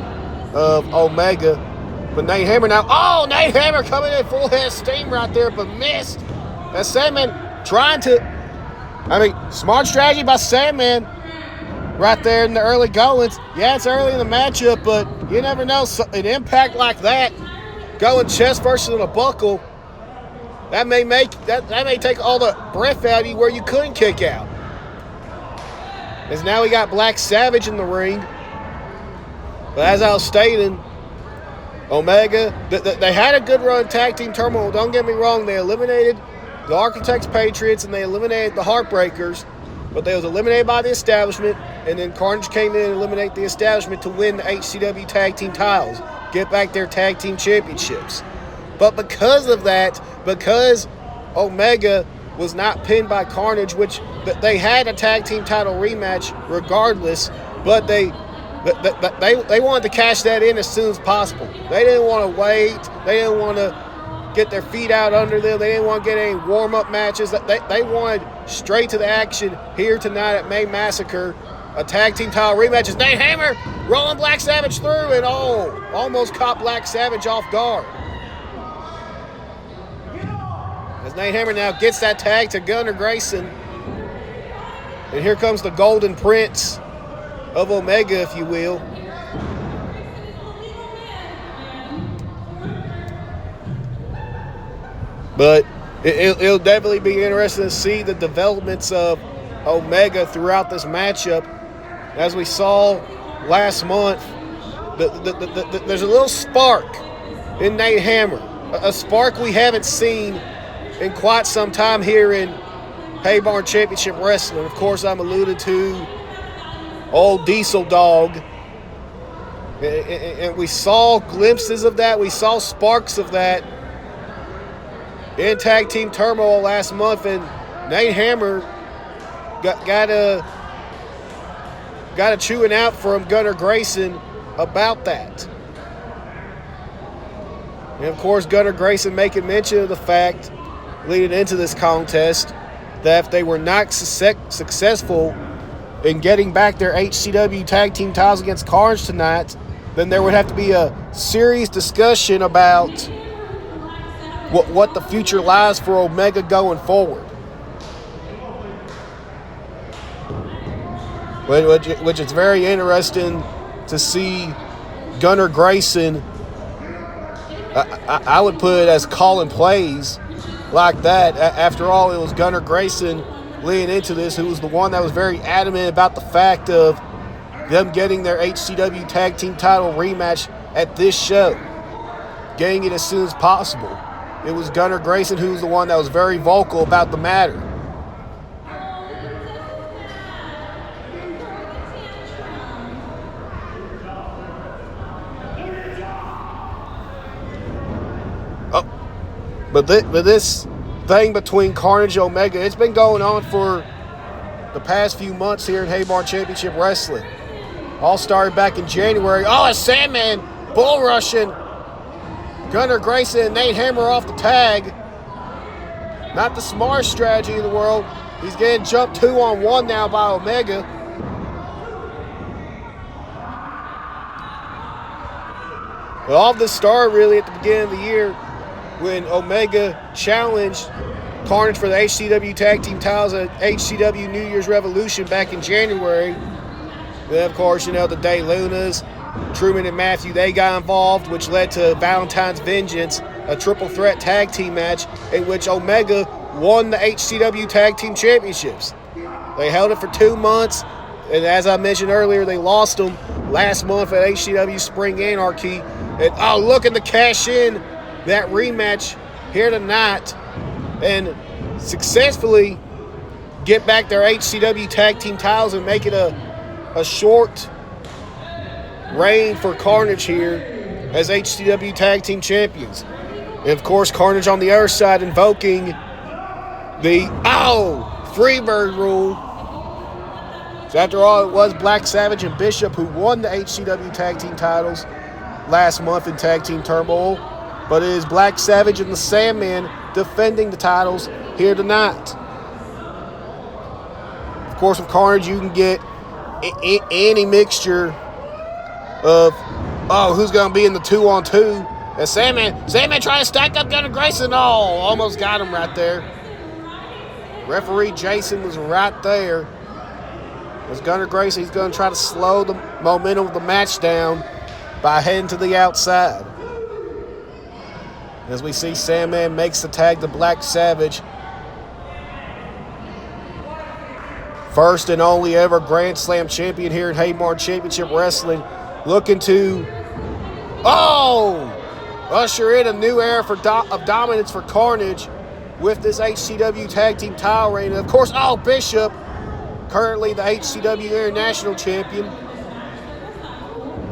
of Omega. But Nate Hammer now, oh, Nate Hammer coming in full head of steam right there, but missed. That Sandman trying to, smart strategy by Sandman right there in the early goings. Yeah, it's early in the matchup, but you never know. An impact like that, going chest versus a buckle, that may take all the breath out of you where you couldn't kick out. As now we got Black Savage in the ring. But as I was stating, Omega, they had a good run tag team turmoil. Don't get me wrong, they eliminated the Architects Patriots and they eliminated the Heartbreakers, but they was eliminated by the establishment, and then Carnage came in and eliminated the establishment to win the HCW tag team titles, get back their tag team championships. But because of that, because Omega was not pinned by Carnage, which they had a tag team title rematch regardless, but they wanted to cash that in as soon as possible. They didn't want to wait. They didn't want to get their feet out under them. They didn't want to get any warm-up matches. They wanted straight to the action here tonight at May Massacre. A tag team title rematch is Nate Hammer rolling Black Savage through and almost caught Black Savage off guard. As Nate Hammer now gets that tag to Gunnar Grayson. And here comes the Golden Prince of Omega, if you will. But it'll definitely be interesting to see the developments of Omega throughout this matchup. As we saw last month, there's a little spark in Nate Hammer. A spark we haven't seen in quite some time here in Haybarn Championship Wrestling. Of course, I'm alluded to old Diesel Dog. And we saw glimpses of that. We saw sparks of that in Tag Team Turmoil last month. And Nate Hammer got a chewing out from Gunnar Grayson about that. And, of course, Gunnar Grayson making mention of the fact leading into this contest that if they were not successful in getting back their HCW tag team titles against Carnage tonight, then there would have to be a serious discussion about what the future lies for Omega going forward. Which is very interesting to see Gunnar Grayson, I would put it as calling plays like that. After all, it was Gunnar Grayson leading into this who was the one that was very adamant about the fact of them getting their HCW tag team title rematch at this show, getting it as soon as possible. It was Gunnar Grayson who was the one that was very vocal about the matter. But this thing between Carnage and Omega, it's been going on for the past few months here in Haybarn Championship Wrestling. All started back in January. Oh, a Sandman bull rushing Gunnar Grayson and Nate Hammer off the tag. Not the smartest strategy in the world. He's getting jumped 2-on-1 now by Omega. But all of this started really at the beginning of the year when Omega challenged Carnage for the HCW Tag Team titles at HCW New Year's Revolution back in January. Then, of course, the Day Lunas, Truman and Matthew, they got involved, which led to Valentine's Vengeance, a triple threat tag team match in which Omega won the HCW Tag Team Championships. They held it for 2 months, and as I mentioned earlier, they lost them last month at HCW Spring Anarchy. And looking to cash in that rematch here tonight and successfully get back their HCW tag team titles and make it a short reign for Carnage here as HCW tag team champions. And of course, Carnage on the other side invoking the Freebird rule. So after all, it was Black Savage and Bishop who won the HCW tag team titles last month in Tag Team Turmoil. But it is Black Savage and the Sandman defending the titles here tonight. Of course, with Carnage, you can get any mixture of, who's going to be in the 2-on-2. And Sandman trying to stack up Gunnar Grayson. Almost got him right there. Referee Jason was right there. As Gunnar Grayson, he's going to try to slow the momentum of the match down by heading to the outside. As we see Sandman makes the tag to Black Savage. First and only ever Grand Slam champion here at Haybarn Championship Wrestling. Looking to, usher in a new era of dominance for Carnage with this HCW Tag Team title reign. And of course, Bishop, currently the HCW International Champion.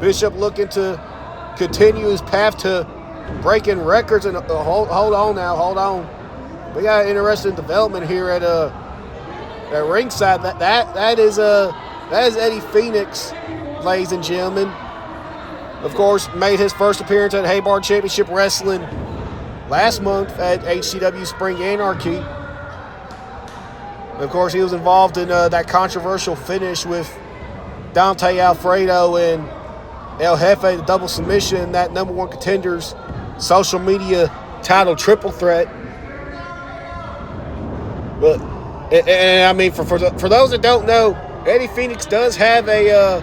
Bishop looking to continue his path to breaking records. And hold on. We got an interesting development here at ringside. That is Eddie Phoenix, ladies and gentlemen. Of course, made his first appearance at Haybarn Championship Wrestling last month at HCW Spring Anarchy. Of course, he was involved in that controversial finish with Dante Alfredo and El Jefe, the double submission, that number one Contenders social media title triple threat. But, and I mean, for those that don't know, Eddie Phoenix does have a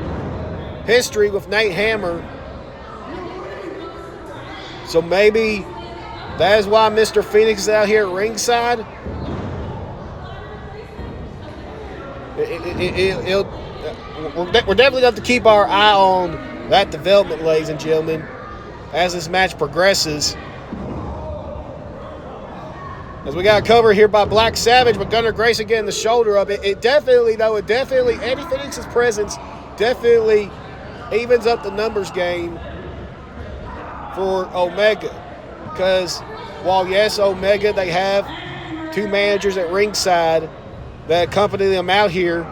history with Nate Hammer. So maybe that is why Mr. Phoenix is out here at ringside. We're definitely going to have to keep our eye on that development, ladies and gentlemen, as this match progresses. As we got covered here by Black Savage, but Gunnar Grayson getting the shoulder up. It definitely, Eddie Phoenix's presence definitely evens up the numbers game for Omega. Because while, yes, Omega, they have two managers at ringside that accompany them out here.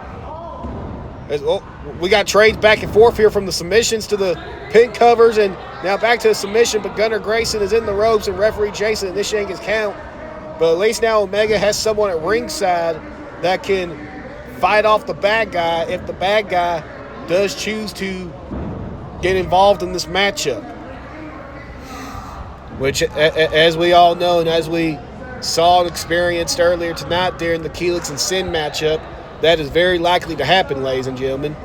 We got trades back and forth here from the submissions to the pin covers, and now back to the submission, but Gunnar Grayson is in the ropes and referee Jason initiating his count. But at least now Omega has someone at ringside that can fight off the bad guy if the bad guy does choose to get involved in this matchup. Which, as we all know, and as we saw and experienced earlier tonight during the Keelix and Sin matchup, that is very likely to happen, ladies and gentlemen.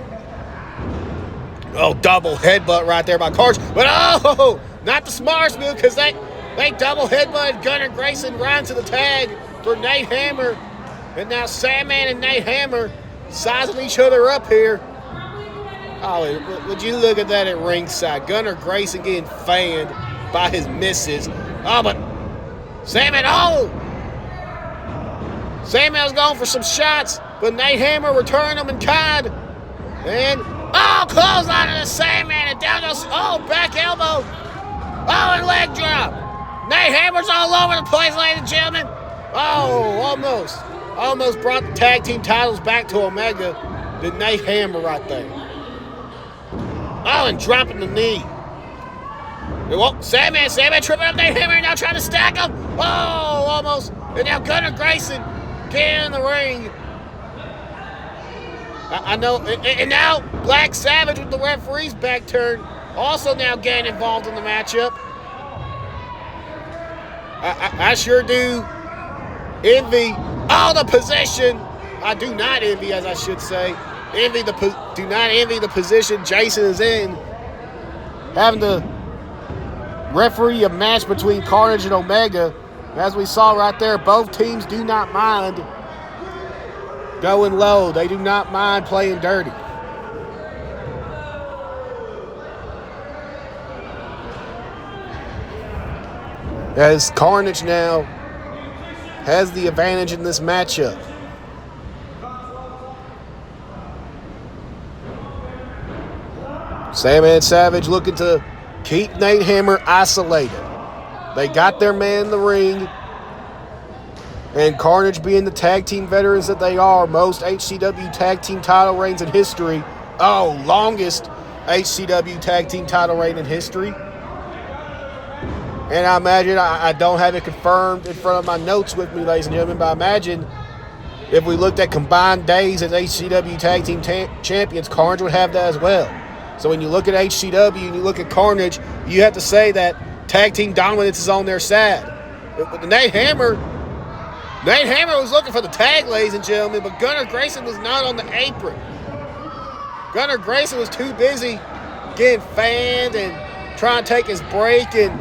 Double headbutt right there by Carnage. But not the smartest move, because they double headbutt Gunnar Grayson right into the tag for Nate Hammer. And now Sandman and Nate Hammer sizing each other up here. Would you look at that at ringside? Gunnar Grayson getting fanned by his misses. But Sandman, Sandman's going for some shots, but Nate Hammer returned them in kind. And, clothesline to the Sandman, and down goes, back elbow. And leg drop. Nate Hammer's all over the place, ladies and gentlemen. Almost brought the tag team titles back to Omega. The Nate Hammer right there. And dropping the knee. Sandman tripping up Nate Hammer, now trying to stack him. Almost. And now Gunnar Grayson getting in the ring. I know. And now Black Savage with the referee's back turn, also now getting involved in the matchup. I sure do envy the position. I do not envy, as I should say. Do not envy the position Jason is in, having to referee a match between Carnage and Omega. As we saw right there, both teams do not mind going low. They do not mind playing dirty. As Carnage now has the advantage in this matchup. Sandman Savage looking to keep Nate Hammer isolated. They got their man in the ring. And Carnage, being the tag team veterans that they are, most HCW tag team title reigns in history. Longest HCW tag team title reign in history. And I imagine, I don't have it confirmed in front of my notes with me, ladies and gentlemen, but I imagine if we looked at combined days as HCW Tag Team Champions, Carnage would have that as well. So when you look at HCW and you look at Carnage, you have to say that tag team dominance is on their side. But Nate Hammer was looking for the tag, ladies and gentlemen, but Gunnar Grayson was not on the apron. Gunnar Grayson was too busy getting fanned and trying to take his break. And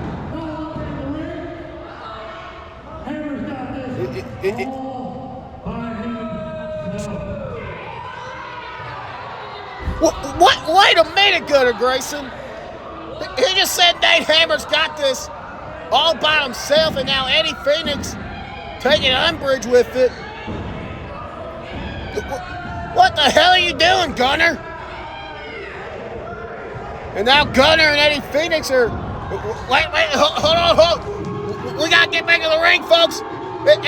what? Wait a minute, Gunnar Grayson. He just said Nate Hammer's got this all by himself, and now Eddie Phoenix taking umbrage with it. What the hell are you doing, Gunnar? And now Gunnar and Eddie Phoenix are... Wait, hold on. We got to get back in the ring, folks. And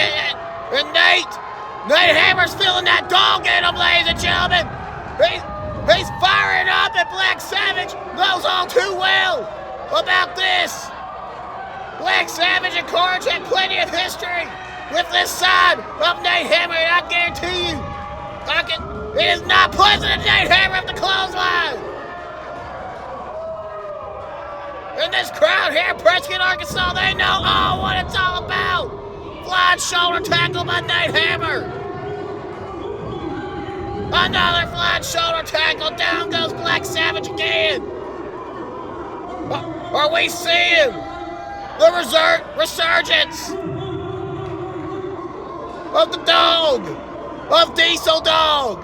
Nate Hammer's feeling that dog in him, ladies and gentlemen. He's firing up, and Black Savage knows all too well about this. Black Savage and Carnage had plenty of history with this side of Nate Hammer, and I guarantee you, it is not pleasant to Nate Hammer up the clothesline. And this crowd here in Prescott, Arkansas, they know what it's all about. Flying shoulder tackle by Nate Hammer. Another flying shoulder tackle. Down goes Black Savage again. Are we seeing the resurgence of the dog, of Diesel Dog?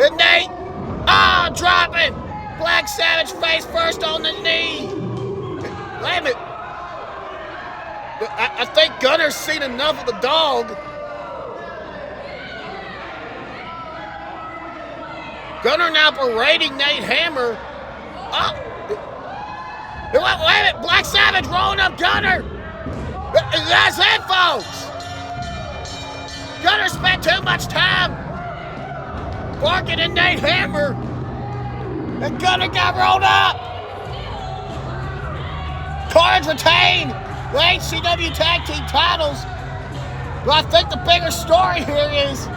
And Nate, dropping. Black Savage face first on the knee. Wait a minute. I think Gunner's seen enough of the dog. Gunner now berating Nate Hammer. Wait a minute. Black Savage rolling up Gunner. That's it, folks. Gunner spent too much time barking at Nate Hammer. And Gunner got rolled up. Carnage retained the HCW Tag Team titles. But I think the bigger story here is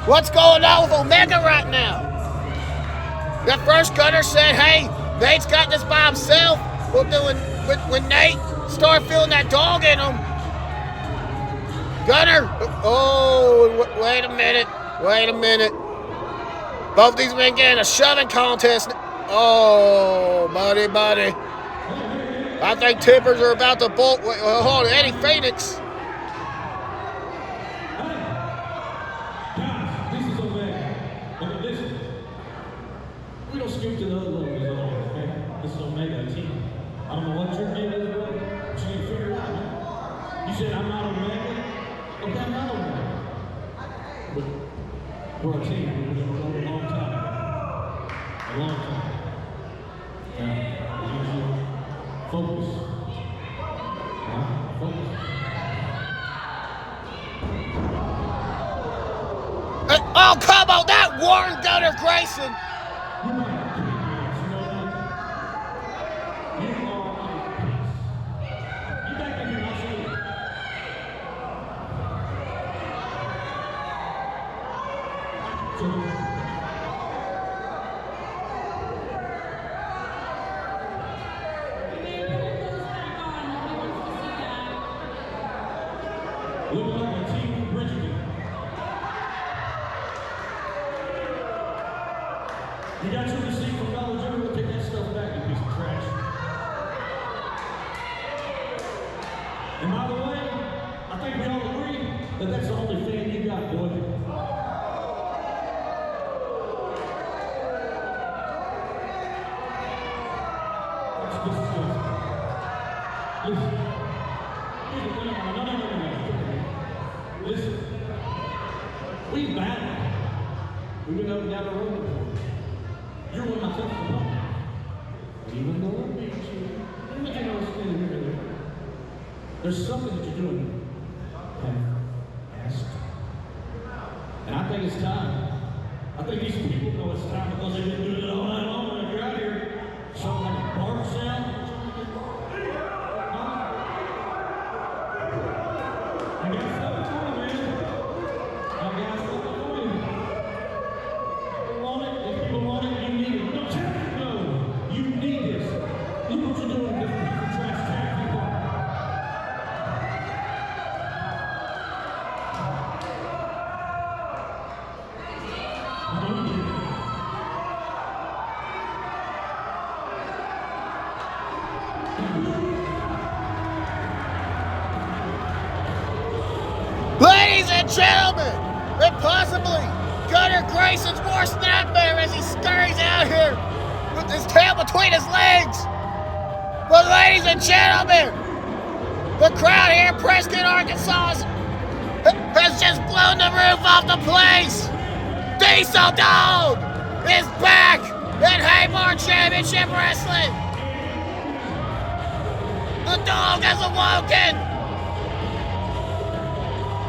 what's going on with Omega right now. At first, Gunner said, hey, Nate's got this by himself. When Nate started feeling that dog in him, Gunner, wait a minute. Both these men getting a shoving contest. Oh, buddy. I think tippers are about to bolt. Wait, hold on, Eddie Phoenix. This is Omega. Okay, listen. We don't skip to the other level, okay? This is Omega team. I don't know what your deal is, but you need to figure it out, man. You said I'm not Omega? Okay, I'm not Omega. But we're a team. We've been together a long time. Now, focus. Oh, come on, that warned Gunner Grayson. You got your receipt from Dollar General, take that stuff back, you piece of trash. And by the way, I think we all agree that that's the only fan you got, boy. That's disgusting. Listen. Listen. We battled. We've been up and down the road before. You're one of my toughest opponents. Even though I beat you, everything I was standing here there. There's something that you're doing past. And I think it's time. I think these people know it's time because they've been doing it all night long when they're out here. Something like a bark sound. and gentlemen, and possibly Gunnar Grayson's worst nightmare as he scurries out here with his tail between his legs. But ladies and gentlemen, the crowd here in Prescott, Arkansas has just blown the roof off the place. Diesel Dog is back in Haybarn Championship Wrestling. The dog has awoken.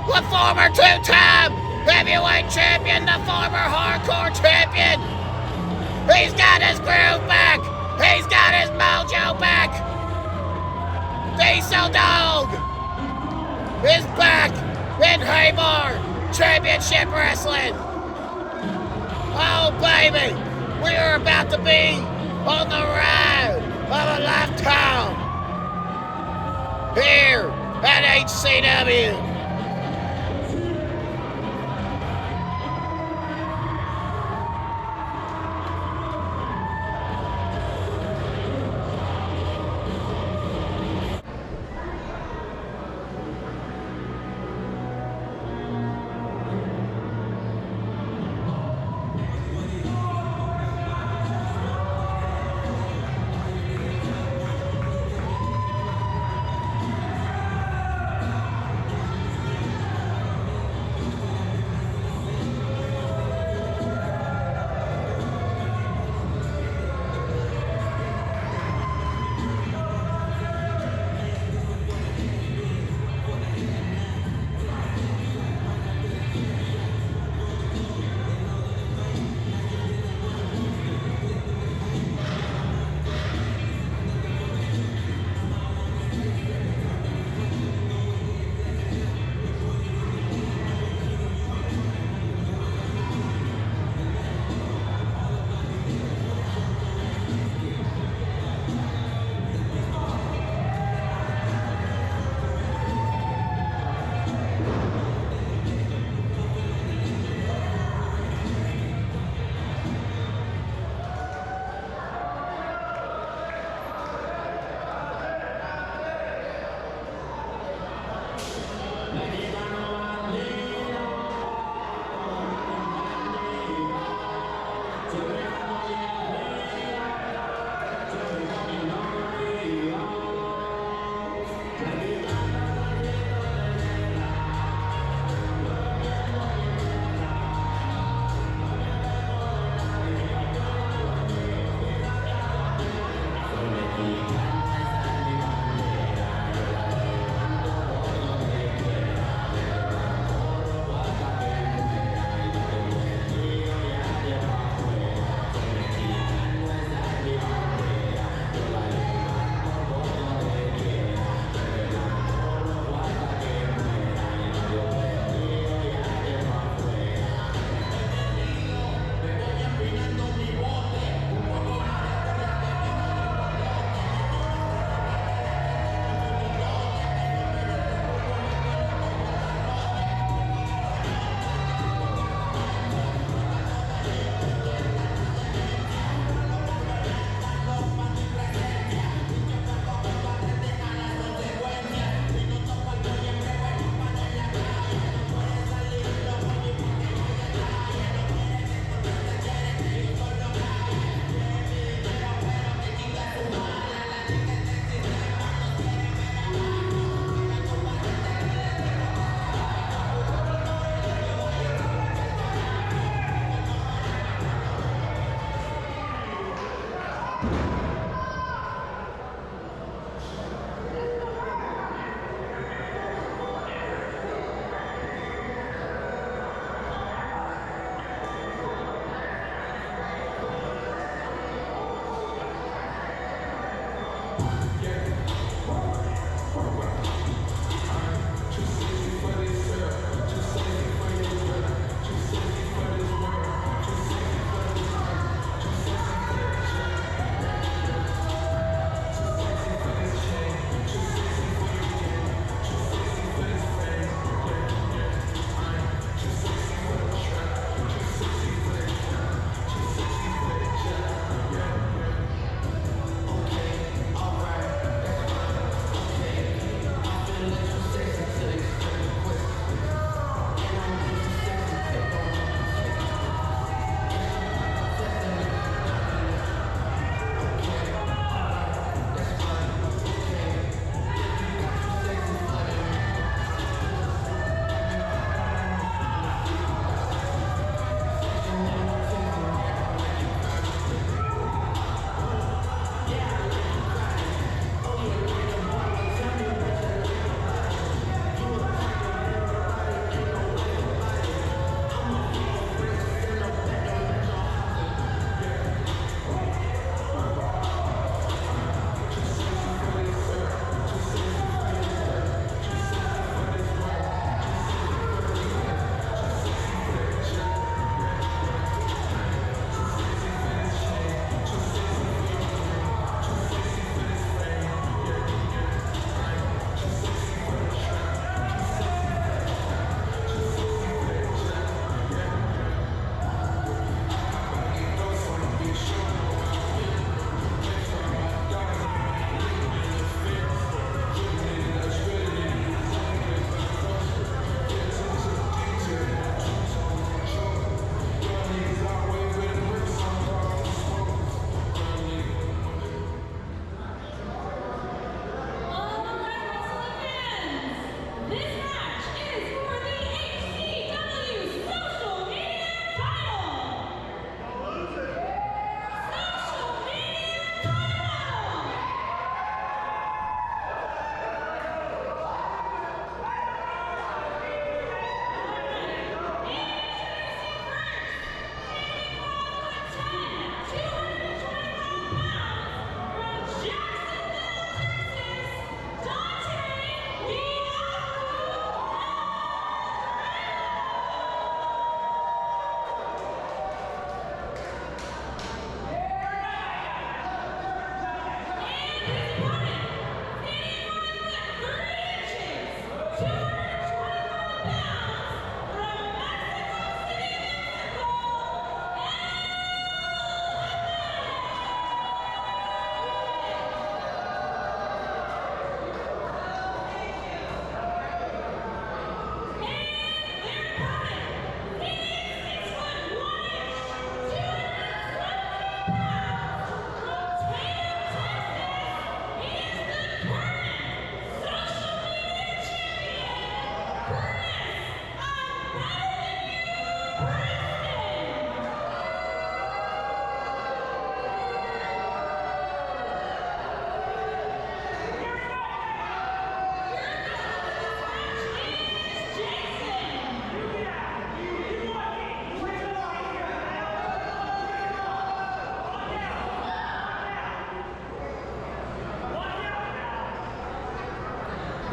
The former two-time heavyweight champion, the former hardcore champion. He's got his groove back. He's got his mojo back. Diesel Dog is back in Haybarn Championship Wrestling. Oh, baby, we are about to be on the ride of a lifetime here at HCW.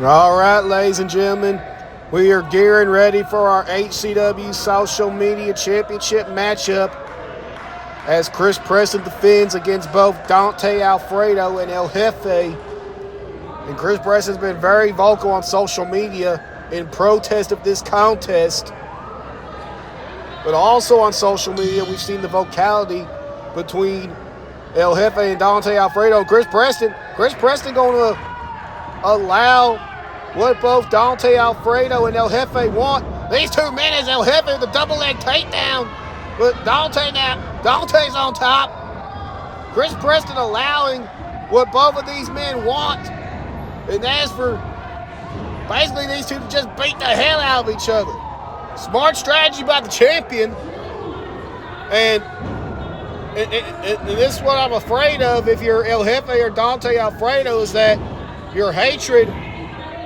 All right, ladies and gentlemen, we are gearing ready for our HCW Social Media Championship matchup as Chris Preston defends against both Dante Alfredo and El Jefe. And Chris Preston's been very vocal on social media in protest of this contest. But also on social media, we've seen the vocality between El Jefe and Dante Alfredo. Chris Preston going to allow what both Dante Alfredo and El Jefe want. These two men is El Jefe with a double leg takedown. But Dante's on top. Chris Preston allowing what both of these men want. And that's for basically these two to just beat the hell out of each other. Smart strategy by the champion. And this is what I'm afraid of if you're El Jefe or Dante Alfredo, is that your hatred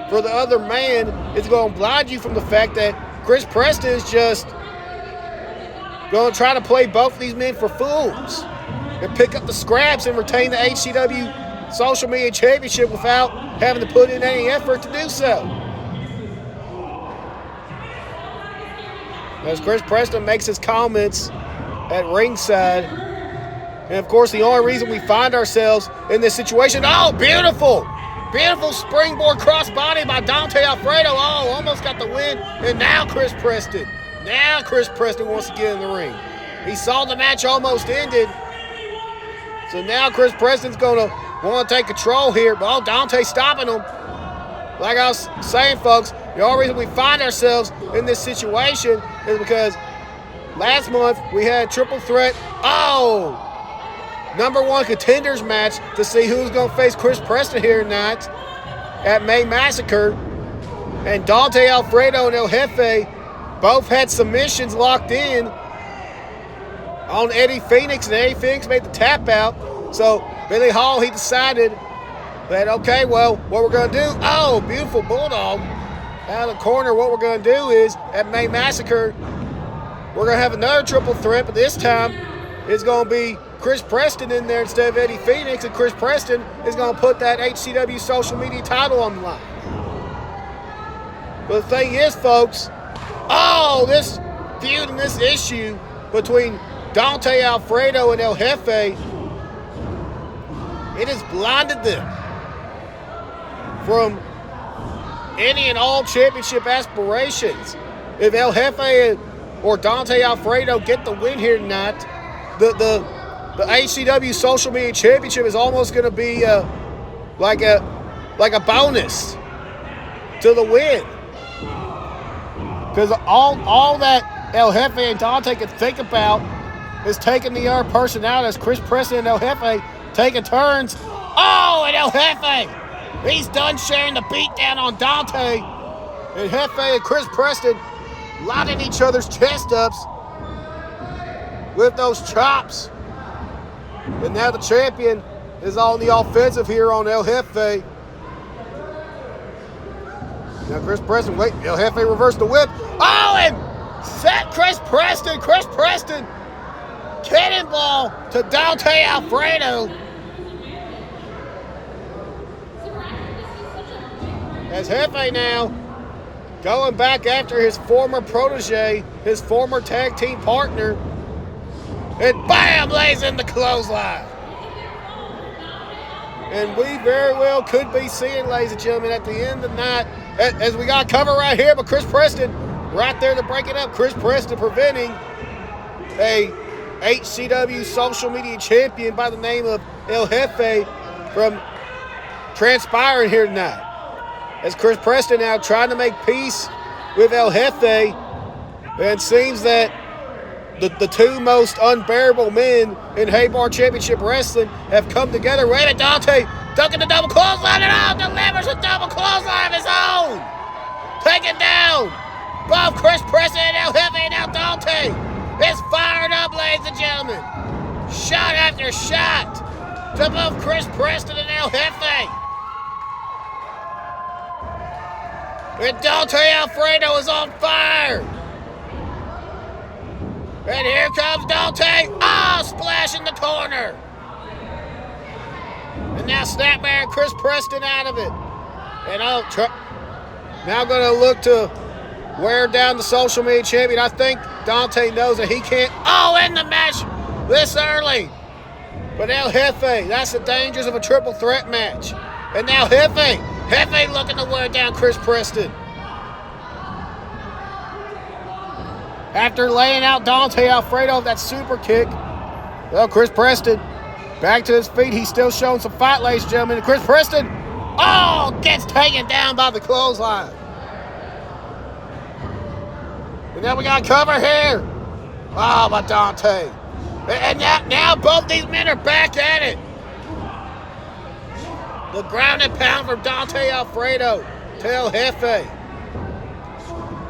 for the other man is going to blind you from the fact that Chris Preston is just going to try to play both of these men for fools and pick up the scraps and retain the HCW Social Media Championship without having to put in any effort to do so. As Chris Preston makes his comments at ringside. And of course, the only reason we find ourselves in this situation, oh, beautiful springboard crossbody by Dante Alfredo. Oh, almost got the win. And now Chris Preston wants to get in the ring. He saw the match almost ended. So now Chris Preston's going to want to take control here. But oh, Dante's stopping him. Like I was saying, folks, the only reason we find ourselves in this situation is because last month we had a triple threat. Oh! #1 contenders match to see who's going to face Chris Preston here tonight at May Massacre. And Dante Alfredo and El Jefe both had submissions locked in on Eddie Phoenix, and Eddie Phoenix made the tap out. So Billy Hall, he decided that, okay, well, what we're going to do, oh, beautiful bulldog out of the corner. What we're going to do is at May Massacre, we're going to have another triple threat, but this time it's going to be Chris Preston in there instead of Eddie Phoenix, and Chris Preston is going to put that HCW Social Media title on the line. But the thing is, folks, oh, this feud and this issue between Dante Alfredo and El Jefe, it has blinded them from any and all championship aspirations. If El Jefe or Dante Alfredo get the win here tonight, the HCW Social Media Championship is almost going to be like a bonus to the win. Because all that El Jefe and Dante can think about is taking the other person out, as Chris Preston and El Jefe taking turns. Oh, and El Jefe, he's done sharing the beatdown on Dante. And Jefe and Chris Preston lining each other's chest ups with those chops. And now the champion is on the offensive here on El Jefe. Now Chris Preston, wait, El Jefe reversed the whip. Oh, and set Chris Preston. Cannonball to Dante Alfredo. As Jefe now going back after his former protege, his former tag team partner. And bam, lays in the clothesline. And we very well could be seeing, ladies and gentlemen, at the end of the night, as we got cover right here, but Chris Preston right there to break it up. Chris Preston preventing a HCW Social Media Champion by the name of El Jefe from transpiring here tonight. As Chris Preston now trying to make peace with El Jefe, and it seems that the two most unbearable men in Haybarn Championship Wrestling have come together. Wait a minute, Dante ducking the double clothesline and all delivers a double clothesline of his own. Taken down. Both Chris Preston and El Jefe, and now Dante is fired up, ladies and gentlemen. Shot after shot to both Chris Preston and El Jefe. And Dante Alfredo is on fire. And here comes Dante. Ah, splash in the corner. And now Snapmare and Chris Preston out of it. And now going to look to wear down the social media champion. I think Dante knows that he can't. Oh, end the match this early. But now Jefe, that's the dangers of a triple threat match. And now Jefe looking to wear down Chris Preston. After laying out Dante Alfredo with that super kick, well, Chris Preston back to his feet. He's still showing some fight, ladies and gentlemen. Chris Preston, gets taken down by the clothesline. And now we got cover here. Oh, by Dante. And now both these men are back at it. The ground and pound for Dante Alfredo to El Jefe.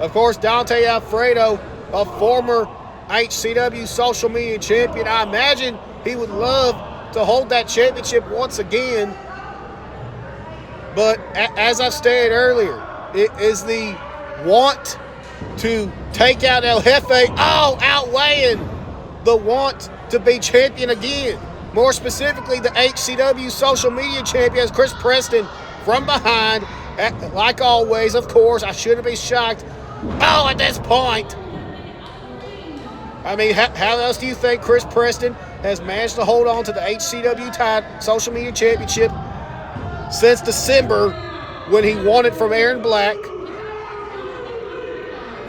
Of course, Dante Alfredo, a former HCW social media champion. I imagine he would love to hold that championship once again. But as I stated earlier, it is the want to take out El Jefe, outweighing the want to be champion again. More specifically, the HCW social media champion is Chris Preston from behind. Like always, of course, I shouldn't be shocked. At this point. I mean, how else do you think Chris Preston has managed to hold on to the HCW social media championship since December when he won it from Aaron Black?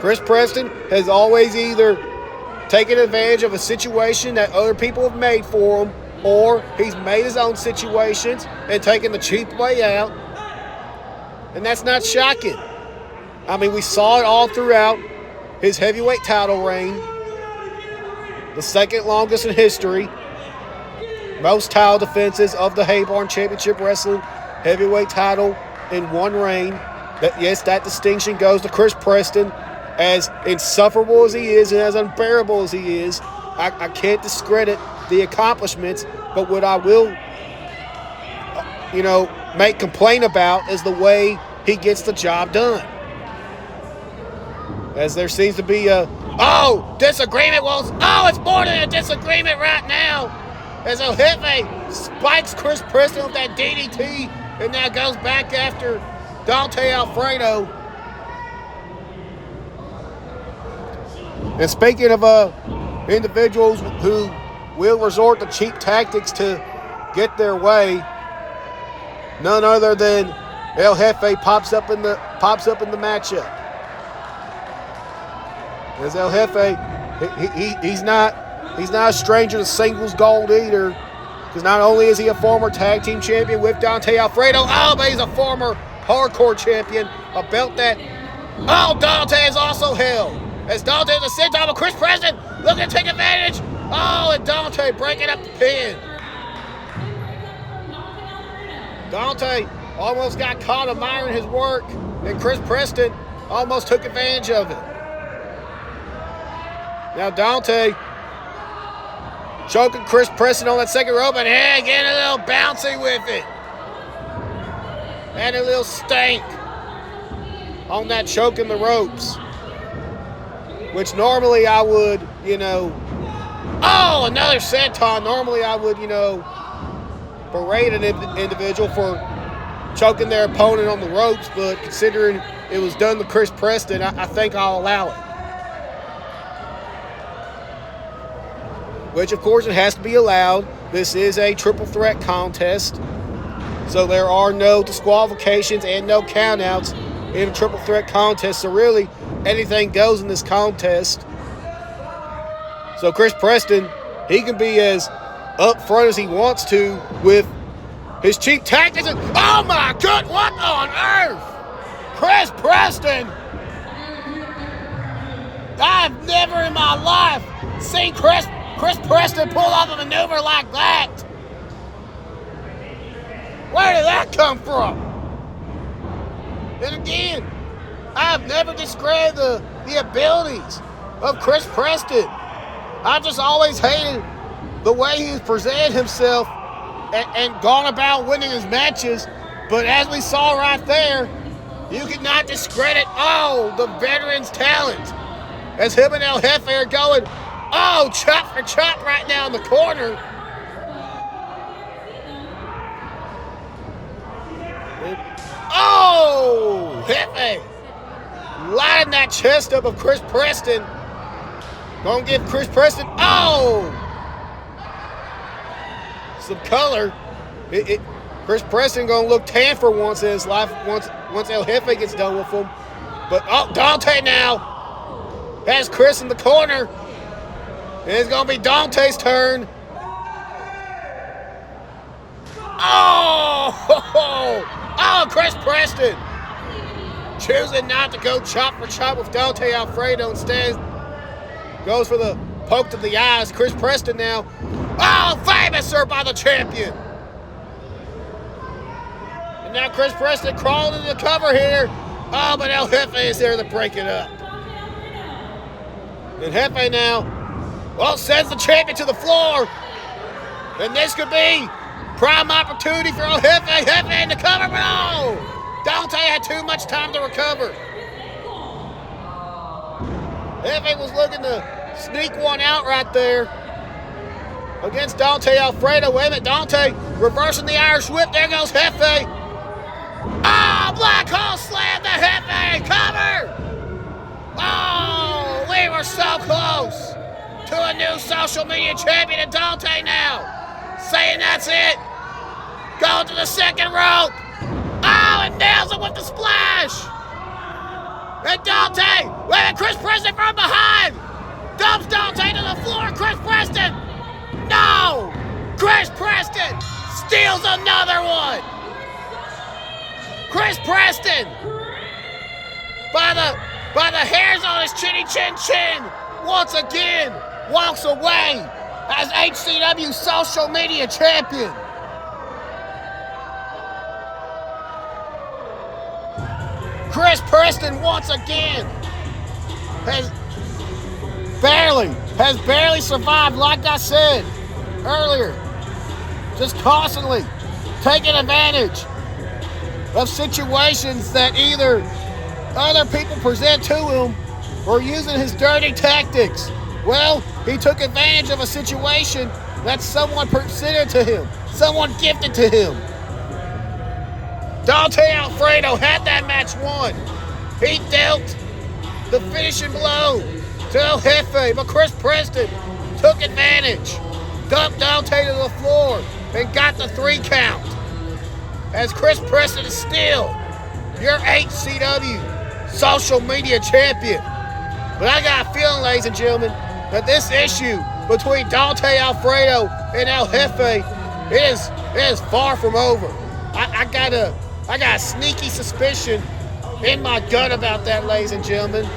Chris Preston has always either taken advantage of a situation that other people have made for him, or he's made his own situations and taken the cheap way out. And that's not shocking. I mean, we saw it all throughout his heavyweight title reign, the second longest in history, most title defenses of the Haybarn Championship Wrestling heavyweight title in one reign. That distinction goes to Chris Preston. As insufferable as he is and as unbearable as he is, I can't discredit the accomplishments, but what I will, make complaint about is the way he gets the job done. As there seems to be disagreement. It's more than a disagreement right now. As El Jefe spikes Chris Preston with that DDT and now goes back after Dante Alfredo. And speaking of individuals who will resort to cheap tactics to get their way, none other than El Jefe pops up in the matchup. As El Jefe, he's not a stranger to singles gold either, because not only is he a former tag team champion with Dante Alfredo, but he's a former hardcore champion, a belt that Dante is also held. As Dante at the same time with Chris Preston looking to take advantage. And Dante breaking up the pin. Dante almost got caught admiring his work, and Chris Preston almost took advantage of it. Now Dante choking Chris Preston on that second rope, and getting a little bouncy with it. And a little stank on that choke in the ropes. Which normally I would, another senton. Normally I would, berate an individual for choking their opponent on the ropes, but considering it was done to Chris Preston, I think I'll allow it. Which, of course, it has to be allowed. This is a triple threat contest, so there are no disqualifications and no countouts in a triple threat contest, so really anything goes in this contest. So Chris Preston, he can be as upfront as he wants to with his cheap tactics. And, oh my God, what on earth? Chris Preston! I've never in my life seen Chris Preston pull off a maneuver like that. Where did that come from? And again, I've never discredited the abilities of Chris Preston. I've just always hated the way he's presented himself and gone about winning his matches. But as we saw right there, you cannot discredit the veteran's talent. As him and El Jefe are going, chop for chop right now in the corner. Oh, Jefe lighting that chest up of Chris Preston. Gonna give Chris Preston, some color. Chris Preston gonna look tan for once in his life once El Jefe gets done with him. But Dante now has Chris in the corner. And it's gonna be Dante's turn. Chris Preston choosing not to go chop for chop with Dante Alfredo. Instead, goes for the poke to the eyes. Chris Preston now. Famouser by the champion. And now Chris Preston crawling into the cover here. But El Jefe is there to break it up. And Jefe now, sends the champion to the floor. And this could be prime opportunity for El Jefe. Jefe in the cover, but Dante had too much time to recover. Jefe was looking to sneak one out right there against Dante Alfredo. Wait a minute, Dante reversing the Irish whip. There goes Jefe. Black hole slam to Jefe. Cover. We were so close to a new social media champion, and Dante now saying that's it. Going to the second rope. And nails him with the splash. And Dante, Chris Preston from behind. Dumps Dante to the floor. Chris Preston. No! Chris Preston steals another one. Chris Preston, by the hairs on his chinny chin chin, once again walks away as HCW social media champion. Chris Preston once again has barely survived, like I said earlier, just constantly taking advantage of situations that either other people present to him or using his dirty tactics. Well, he took advantage of a situation that someone presented to him, someone gifted to him. Dante Alfredo had that match won. He dealt the finishing blow to El Jefe, but Chris Preston took advantage, dumped Dante to the floor, and got the 3 count. As Chris Preston is still your HCW social media champion. But I got a feeling, ladies and gentlemen, that this issue between Dante Alfredo and El Jefe is far from over. I got a sneaky suspicion in my gut about that, ladies and gentlemen.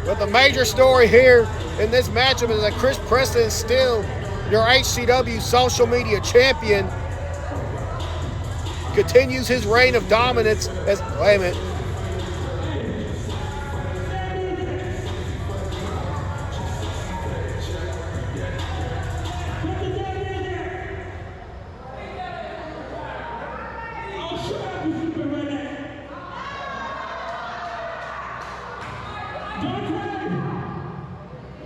But the major story here in this matchup is that Chris Preston is still your HCW social media champion. Continues his reign of dominance as, wait a minute.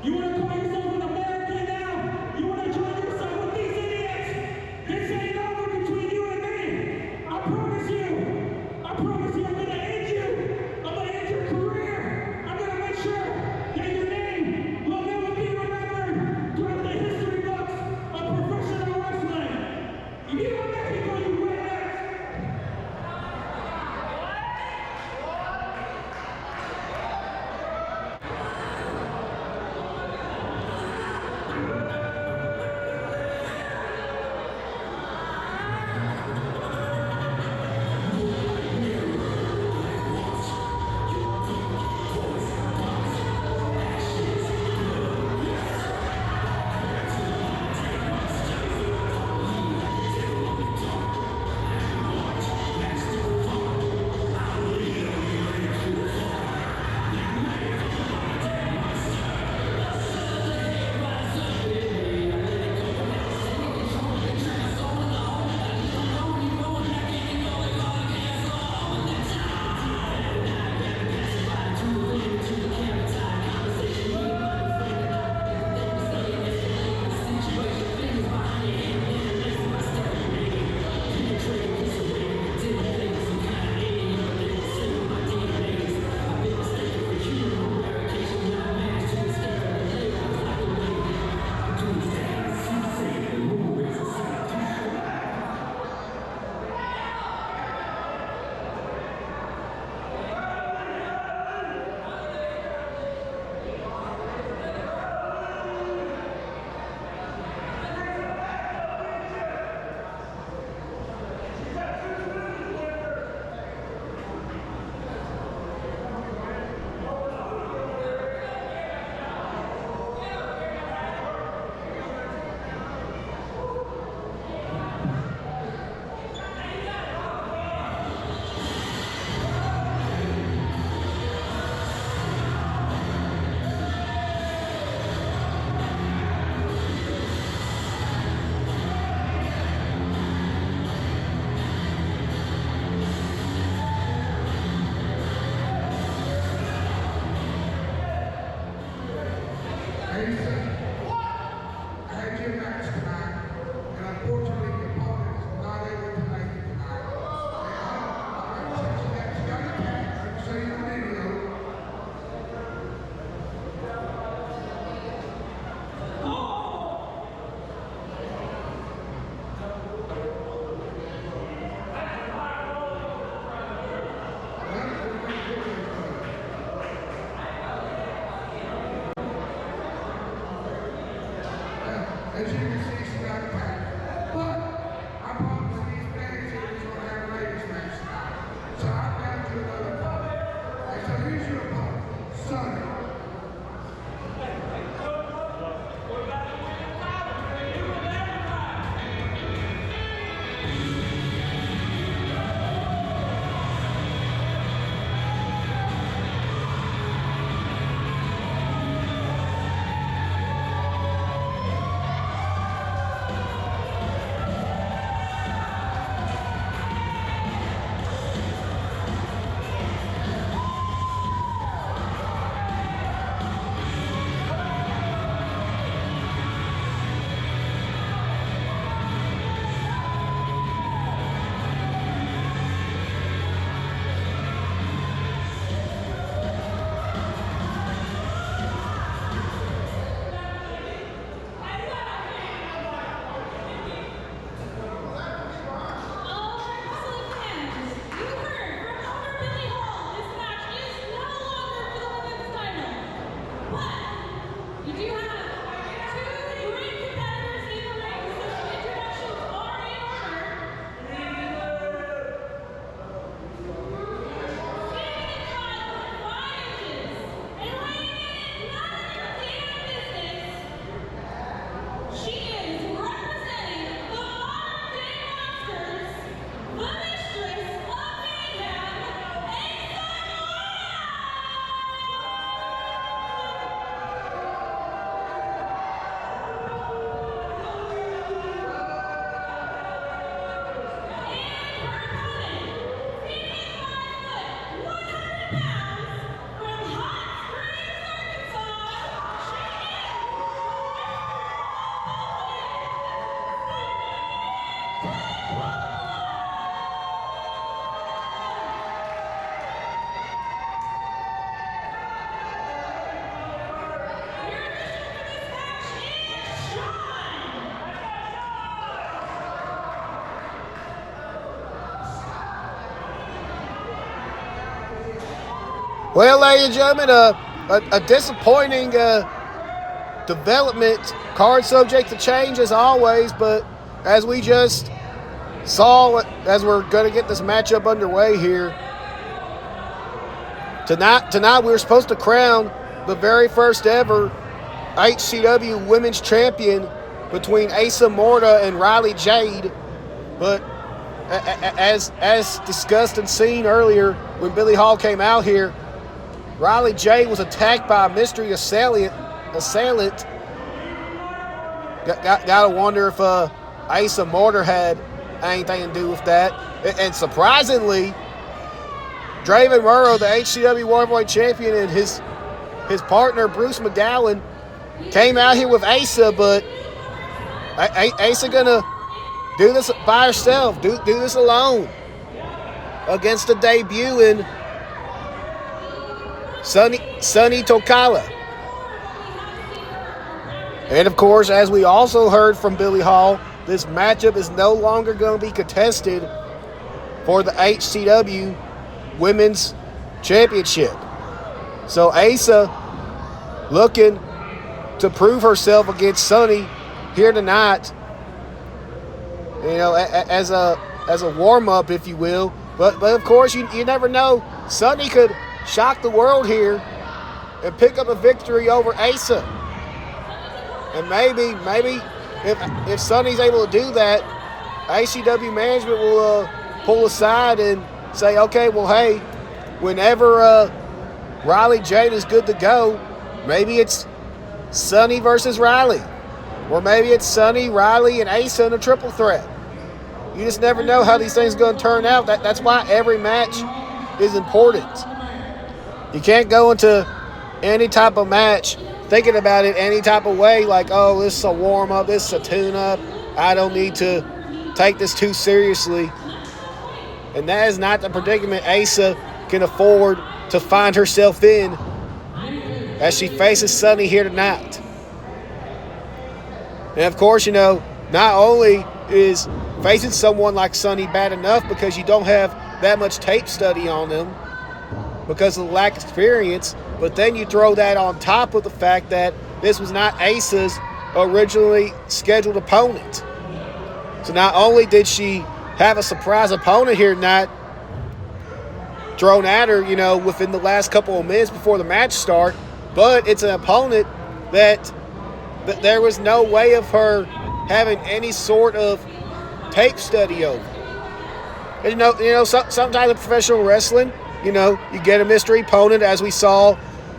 You want to call yourself an American now? You want to join yourself with these idiots? This ain't over between you and me. I promise you I'm going to end As you can see, she got a pack. But I promise these fans here is going to have a ladies match tonight. So I'm down to another opponent. And so here's your opponent, Sonny. Well, ladies and gentlemen, a disappointing development. Card subject to change as always, but as we just saw, as we're going to get this matchup underway here, tonight we were supposed to crown the very first ever HCW Women's Champion between Asa Morta and Riley Jade, but as discussed and seen earlier when Billy Hall came out here, Riley Jade was attacked by a mystery assailant. Gotta wonder if Asa Morta had anything to do with that. And surprisingly, Draven Murrow, the HCW Worldwide Champion, and his partner Bruce McGowan came out here with Asa, but Asa gonna do this by herself, do this alone against the debuting Sunny Tokala. And of course, as we also heard from Billy Hall, this matchup is no longer going to be contested for the HCW Women's Championship. So Asa looking to prove herself against Sunny here tonight, you know, as a warm-up, if you will. But of course, you never know. Sunny could shock the world here and pick up a victory over Asa. And maybe if Sunny's able to do that, HCW management will pull aside and say, okay, well, hey, whenever Riley Jade is good to go, maybe it's Sunny versus Riley. Or maybe it's Sunny, Riley, and Asa in a triple threat. You just never know how these things are going to turn out. That's why every match is important. You can't go into any type of match thinking about it any type of way, like, oh, this is a warm-up, this is a tune-up, I don't need to take this too seriously. And that is not the predicament Asa can afford to find herself in as she faces Sunny here tonight. And of course, you know, not only is facing someone like Sunny bad enough because you don't have that much tape study on them because of the lack of experience, but then you throw that on top of the fact that this was not Asa's originally scheduled opponent. So not only did she have a surprise opponent here tonight thrown at her, within the last couple of minutes before the match start, but it's an opponent that there was no way of her having any sort of tape study over. And sometimes in professional wrestling, you get a mystery opponent, as we saw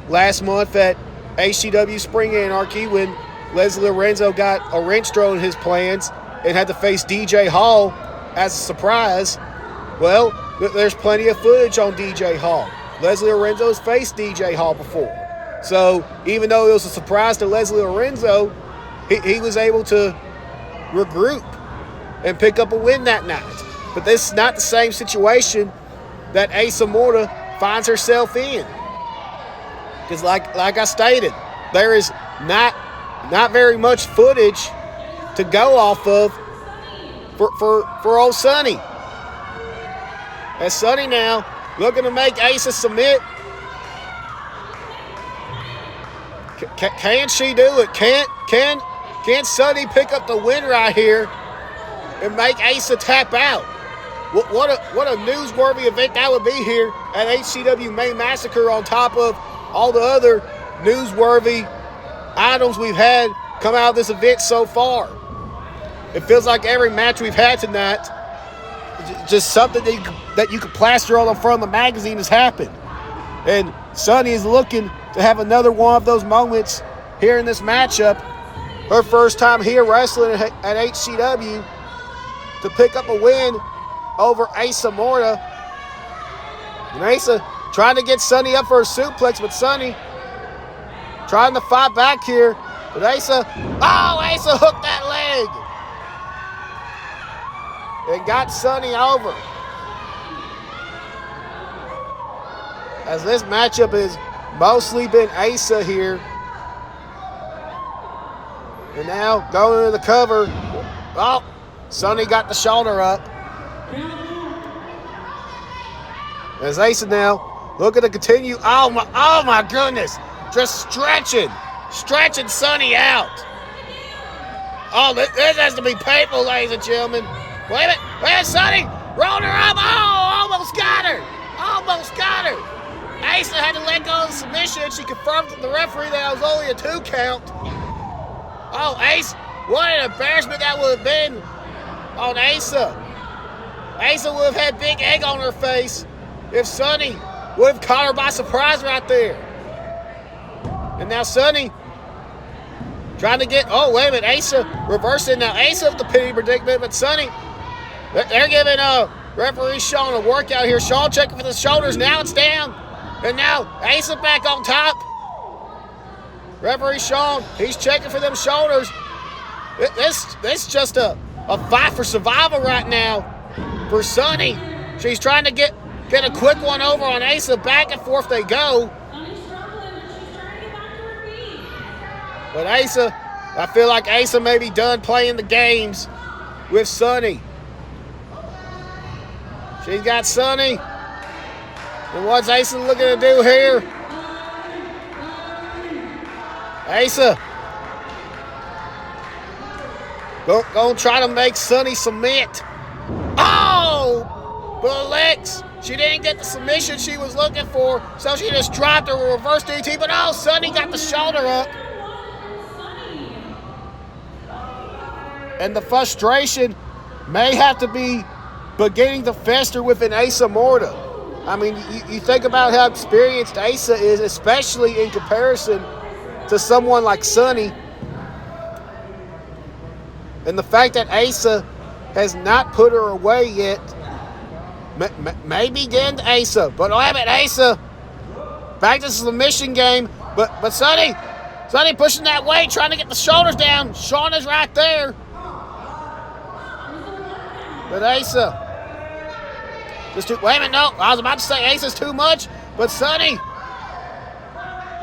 last month at HCW Spring Anarchy when Leslie Lorenzo got a wrench thrown in his plans and had to face DJ Hall as a surprise. Well, there's plenty of footage on DJ Hall. Leslie Lorenzo's faced DJ Hall before. So even though it was a surprise to Leslie Lorenzo, he was able to regroup and pick up a win that night. But this is not the same situation that Asa Morta finds herself in. Because like I stated, there is not very much footage to go off of for old Sunny. As Sunny now looking to make Asa submit. Can she do it? Can Sunny pick up the win right here and make Asa tap out? What a newsworthy event that would be here at HCW Main Massacre, on top of all the other newsworthy items we've had come out of this event so far. It feels like every match we've had tonight, just something that you could plaster on the front of the magazine has happened. And Sunny is looking to have another one of those moments here in this matchup. Her first time here wrestling at HCW, to pick up a win over Asa Morta. And Asa trying to get Sunny up for a suplex, but Sunny trying to fight back here. But Asa hooked that leg and got Sunny over. As this matchup has mostly been Asa here. And now going into the cover. Oh, Sunny got the shoulder up. As Asa now looking to continue. Oh my goodness. Just stretching Sunny out. Oh, this has to be painful, ladies and gentlemen. Wait a minute, Sunny. Rolled her up. Oh, almost got her. Asa had to let go of the submission. She confirmed to the referee that it was only a 2 count. Oh, Asa, what an embarrassment that would have been on Asa. Asa would have had big egg on her face if Sunny would have caught her by surprise right there. And now Sunny trying to get, oh, wait a minute, Asa reversing now. Asa with the pity predicament, but Sunny, they're giving referee Sean a workout here. Sean checking for the shoulders. Now it's down. And now Asa back on top. Referee Sean, he's checking for them shoulders. This is just a fight for survival right now for Sunny. She's trying to get a quick one over on Asa. Back and forth they go. But Asa, I feel like Asa may be done playing the games with Sunny. She's got Sunny. And what's Asa looking to do here? Asa gonna try to make Sunny submit. Oh! But Lex, she didn't get the submission she was looking for, so she just dropped her reverse DT. But oh, Sunny got the shoulder up. And the frustration may have to be beginning to fester within Asa Morta. I mean, you think about how experienced Asa is, especially in comparison to someone like Sunny. And the fact that Asa has not put her away yet may begin to Asa. But damn it, Asa, back to the submission game. But Sunny pushing that weight, trying to get the shoulders down. Shauna's right there. But Asa, wait a minute, no, I was about to say Asa's too much, but Sunny,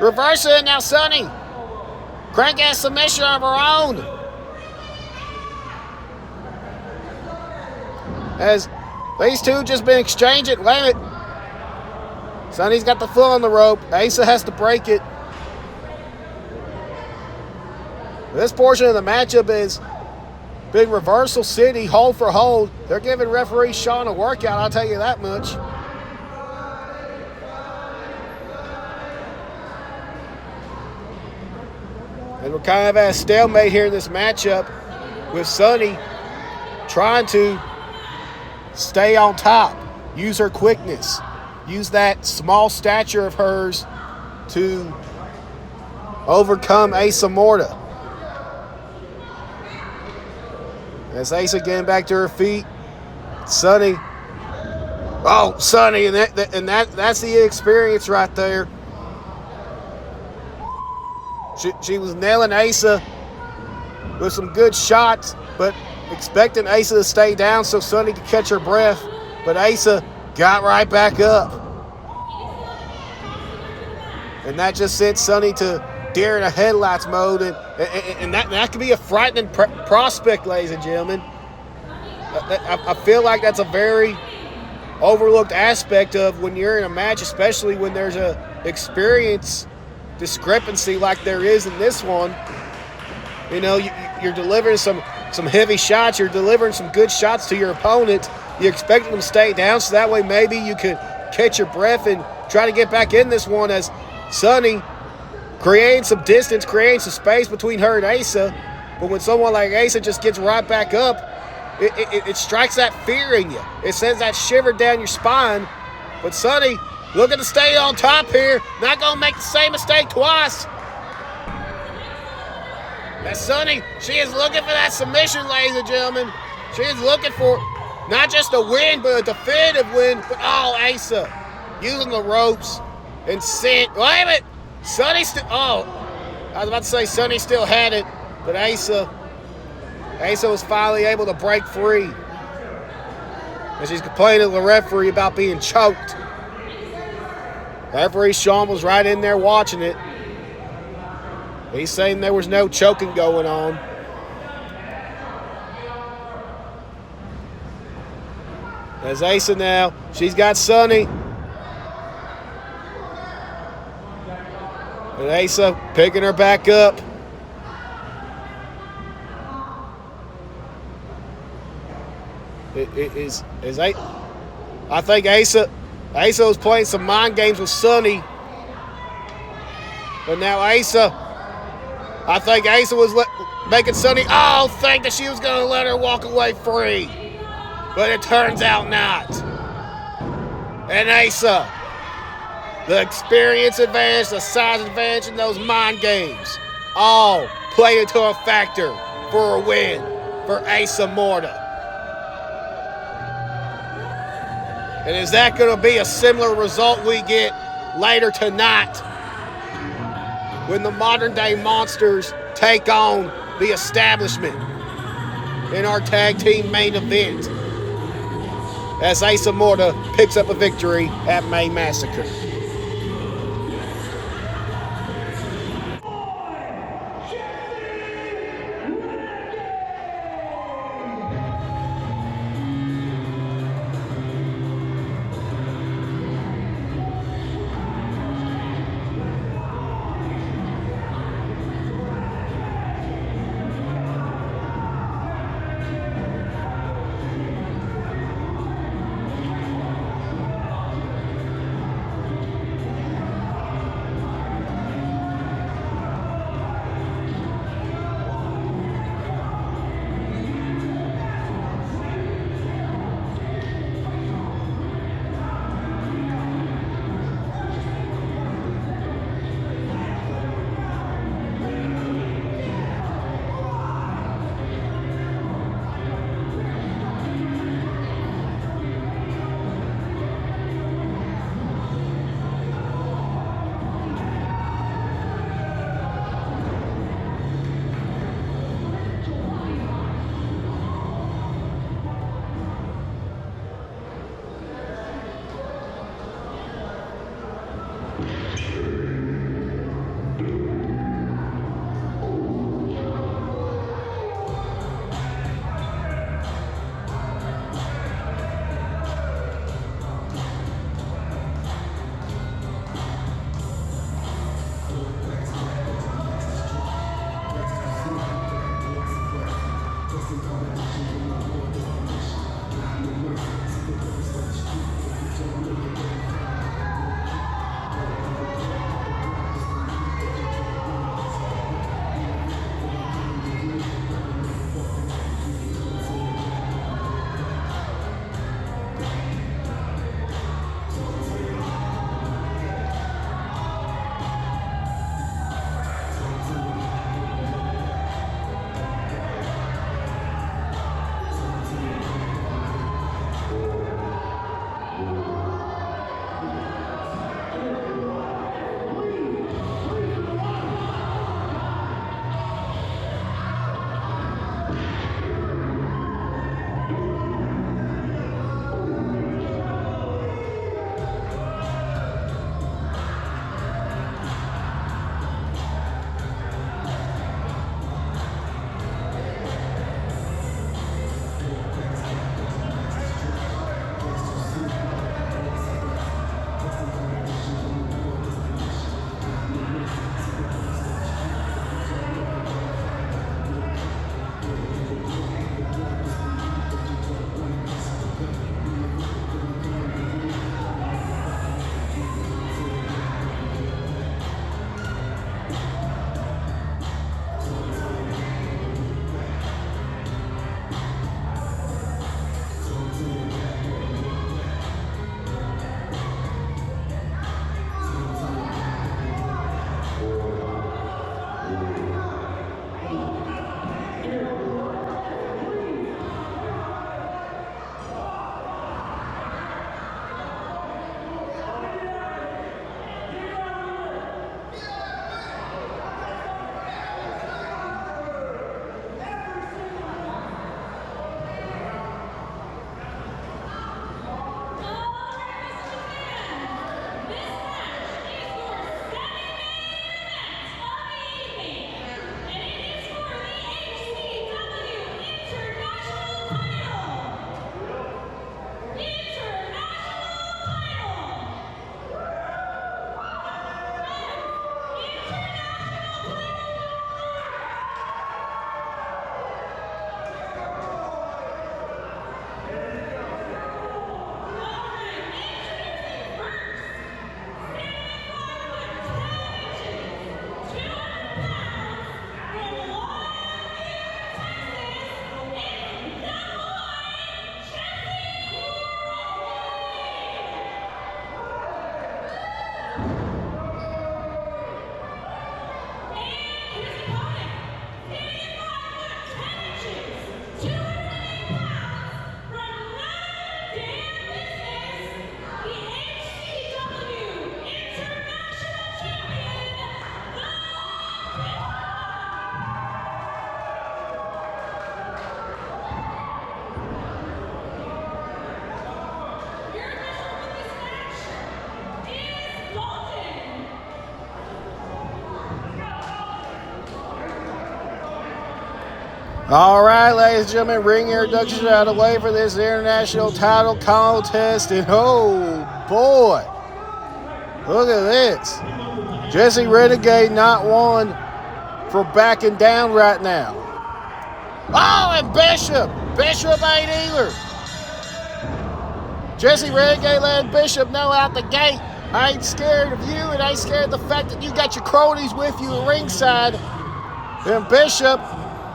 reverse it now, Sunny. Crank ass submission of her own. As these two just been exchanging, wait a minute. Sunny's got the foot on the rope. Asa has to break it. This portion of the matchup has been reversal city, hold for hold. They're giving referee Sean a workout, I'll tell you that much. And we're kind of at a stalemate here in this matchup with Sunny trying to stay on top, use her quickness, use that small stature of hers to overcome Asa Morta. As Asa getting back to her feet, Sunny. Oh, Sunny, and that's the experience right there. She was nailing Asa with some good shots, but expecting Asa to stay down so Sunny could catch her breath. But Asa got right back up. And that just sent Sunny to deer in the headlights mode, and that could be a frightening prospect, ladies and gentlemen. I feel like that's a very overlooked aspect of when you're in a match, especially when there's a experience discrepancy like there is in this one. You know, you're delivering some heavy shots, you're delivering some good shots to your opponent. You expect them to stay down so that way maybe you could catch your breath and try to get back in this one, as Sunny creating some distance, creating some space between her and Asa. But when someone like Asa just gets right back up, it strikes that fear in you. It sends that shiver down your spine. But Sunny, looking to stay on top here, not going to make the same mistake twice. That Sunny, she is looking for that submission, ladies and gentlemen. She is looking for not just a win, but a definitive win. But Asa using the ropes and sent. Wait a minute. Sunny still, I was about to say Sunny still had it, but Asa was finally able to break free. And she's complaining to the referee about being choked. Referee Sean was right in there watching it. He's saying there was no choking going on. As Asa now, she's got Sunny. And Asa picking her back up. I think Asa was playing some mind games with Sunny. But now I think Asa was making Sunny think that she was going to let her walk away free. But it turns out not. And Asa, the experience advantage, the size advantage, and those mind games all played into a factor for a win for Asa Morta. And is that going to be a similar result we get later tonight when the Modern Day Monsters take on the Establishment in our tag team main event, as Asa Morta picks up a victory at May Massacre? All right, ladies and gentlemen, ring introductions out of the way for this international title contest. And oh boy, look at this. Jesse Renegade not one for backing down right now. Oh, and Bishop ain't either. Jesse Renegade letting Bishop know out the gate, I ain't scared of you, and I ain't scared of the fact that you got your cronies with you at ringside. And Bishop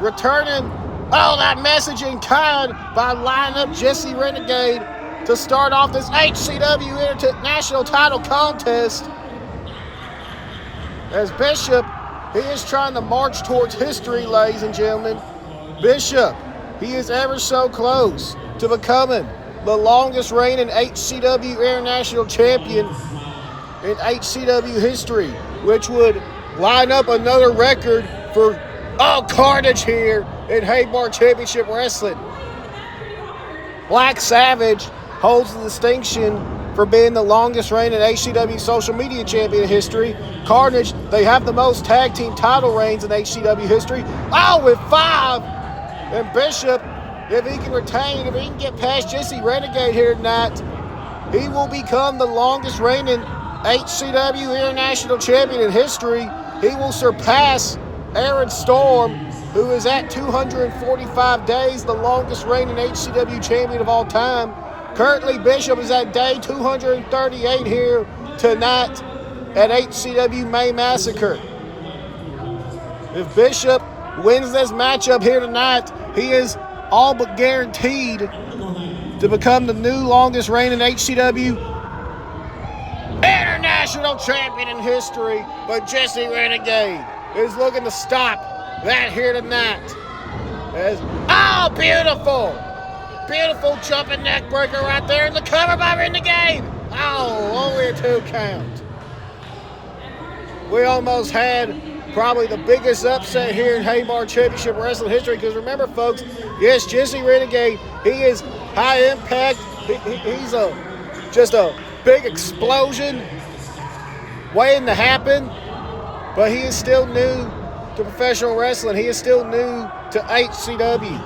returning all that message in kind by lining up Jesse Renegade to start off this HCW International title contest. As Bishop, he is trying to march towards history, ladies and gentlemen. Bishop, he is ever so close to becoming the longest reigning HCW International Champion in HCW history, which would line up another record for carnage here in Haybarn Championship Wrestling. Black Savage holds the distinction for being the longest reigning HCW social media champion in history. Carnage, they have the most tag team title reigns in HCW history. With 5. And Bishop, if he can retain, if he can get past Jesse Renegade here tonight, he will become the longest reigning HCW International Champion in history. He will surpass Aaron Storm, who is at 245 days, the longest reigning HCW champion of all time. Currently, Bishop is at day 238 here tonight at HCW May Massacre. If Bishop wins this matchup here tonight, he is all but guaranteed to become the new longest reigning HCW International Champion in history. But Jesse Renegade is looking to stop that here tonight. Beautiful jumping neck breaker right there in the cover by Renegade. Only a 2 count. We almost had probably the biggest upset here in Haybarn Championship Wrestling history, because remember, folks, yes, Jesse Renegade, he is high impact. He's just a big explosion waiting to happen, but he is still new to professional wrestling. He is still new to HCW.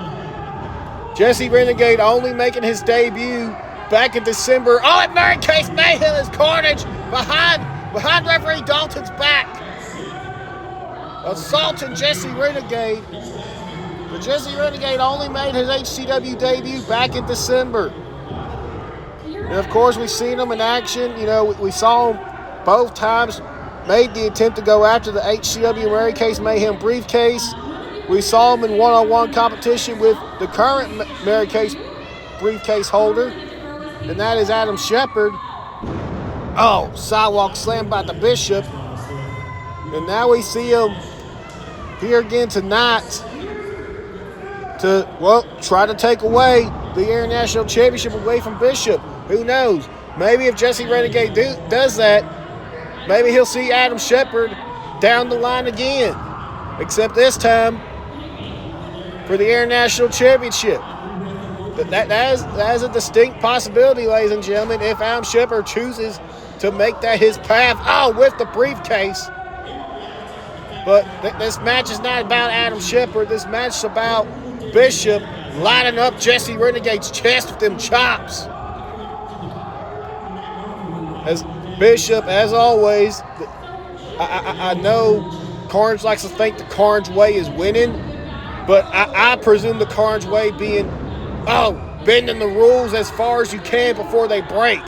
Jesse Renegade only making his debut back in December. At Mary Case Mayhem is Carnage behind referee Dalton's back, assaulting Jesse Renegade. But Jesse Renegade only made his HCW debut back in December. And of course, we've seen him in action. We saw him both times, made the attempt to go after the HCW Mary Case Mayhem briefcase. We saw him in one-on-one competition with the current Mary Case briefcase holder, and that is Adam Shepard. Sidewalk slam by the Bishop. And now we see him here again tonight to, try to take away the International Championship away from Bishop. Who knows? Maybe if Jesse Renegade does that, maybe he'll see Adam Shepard down the line again. Except this time for the International Championship. But that is a distinct possibility, ladies and gentlemen, if Adam Shepard chooses to make that his path. With the briefcase. But this match is not about Adam Shepard. This match is about Bishop lining up Jesse Renegade's chest with them chops. As Bishop, as always, I know Carnage likes to think the Carnage way is winning, but I presume the Carnage way being, bending the rules as far as you can before they break.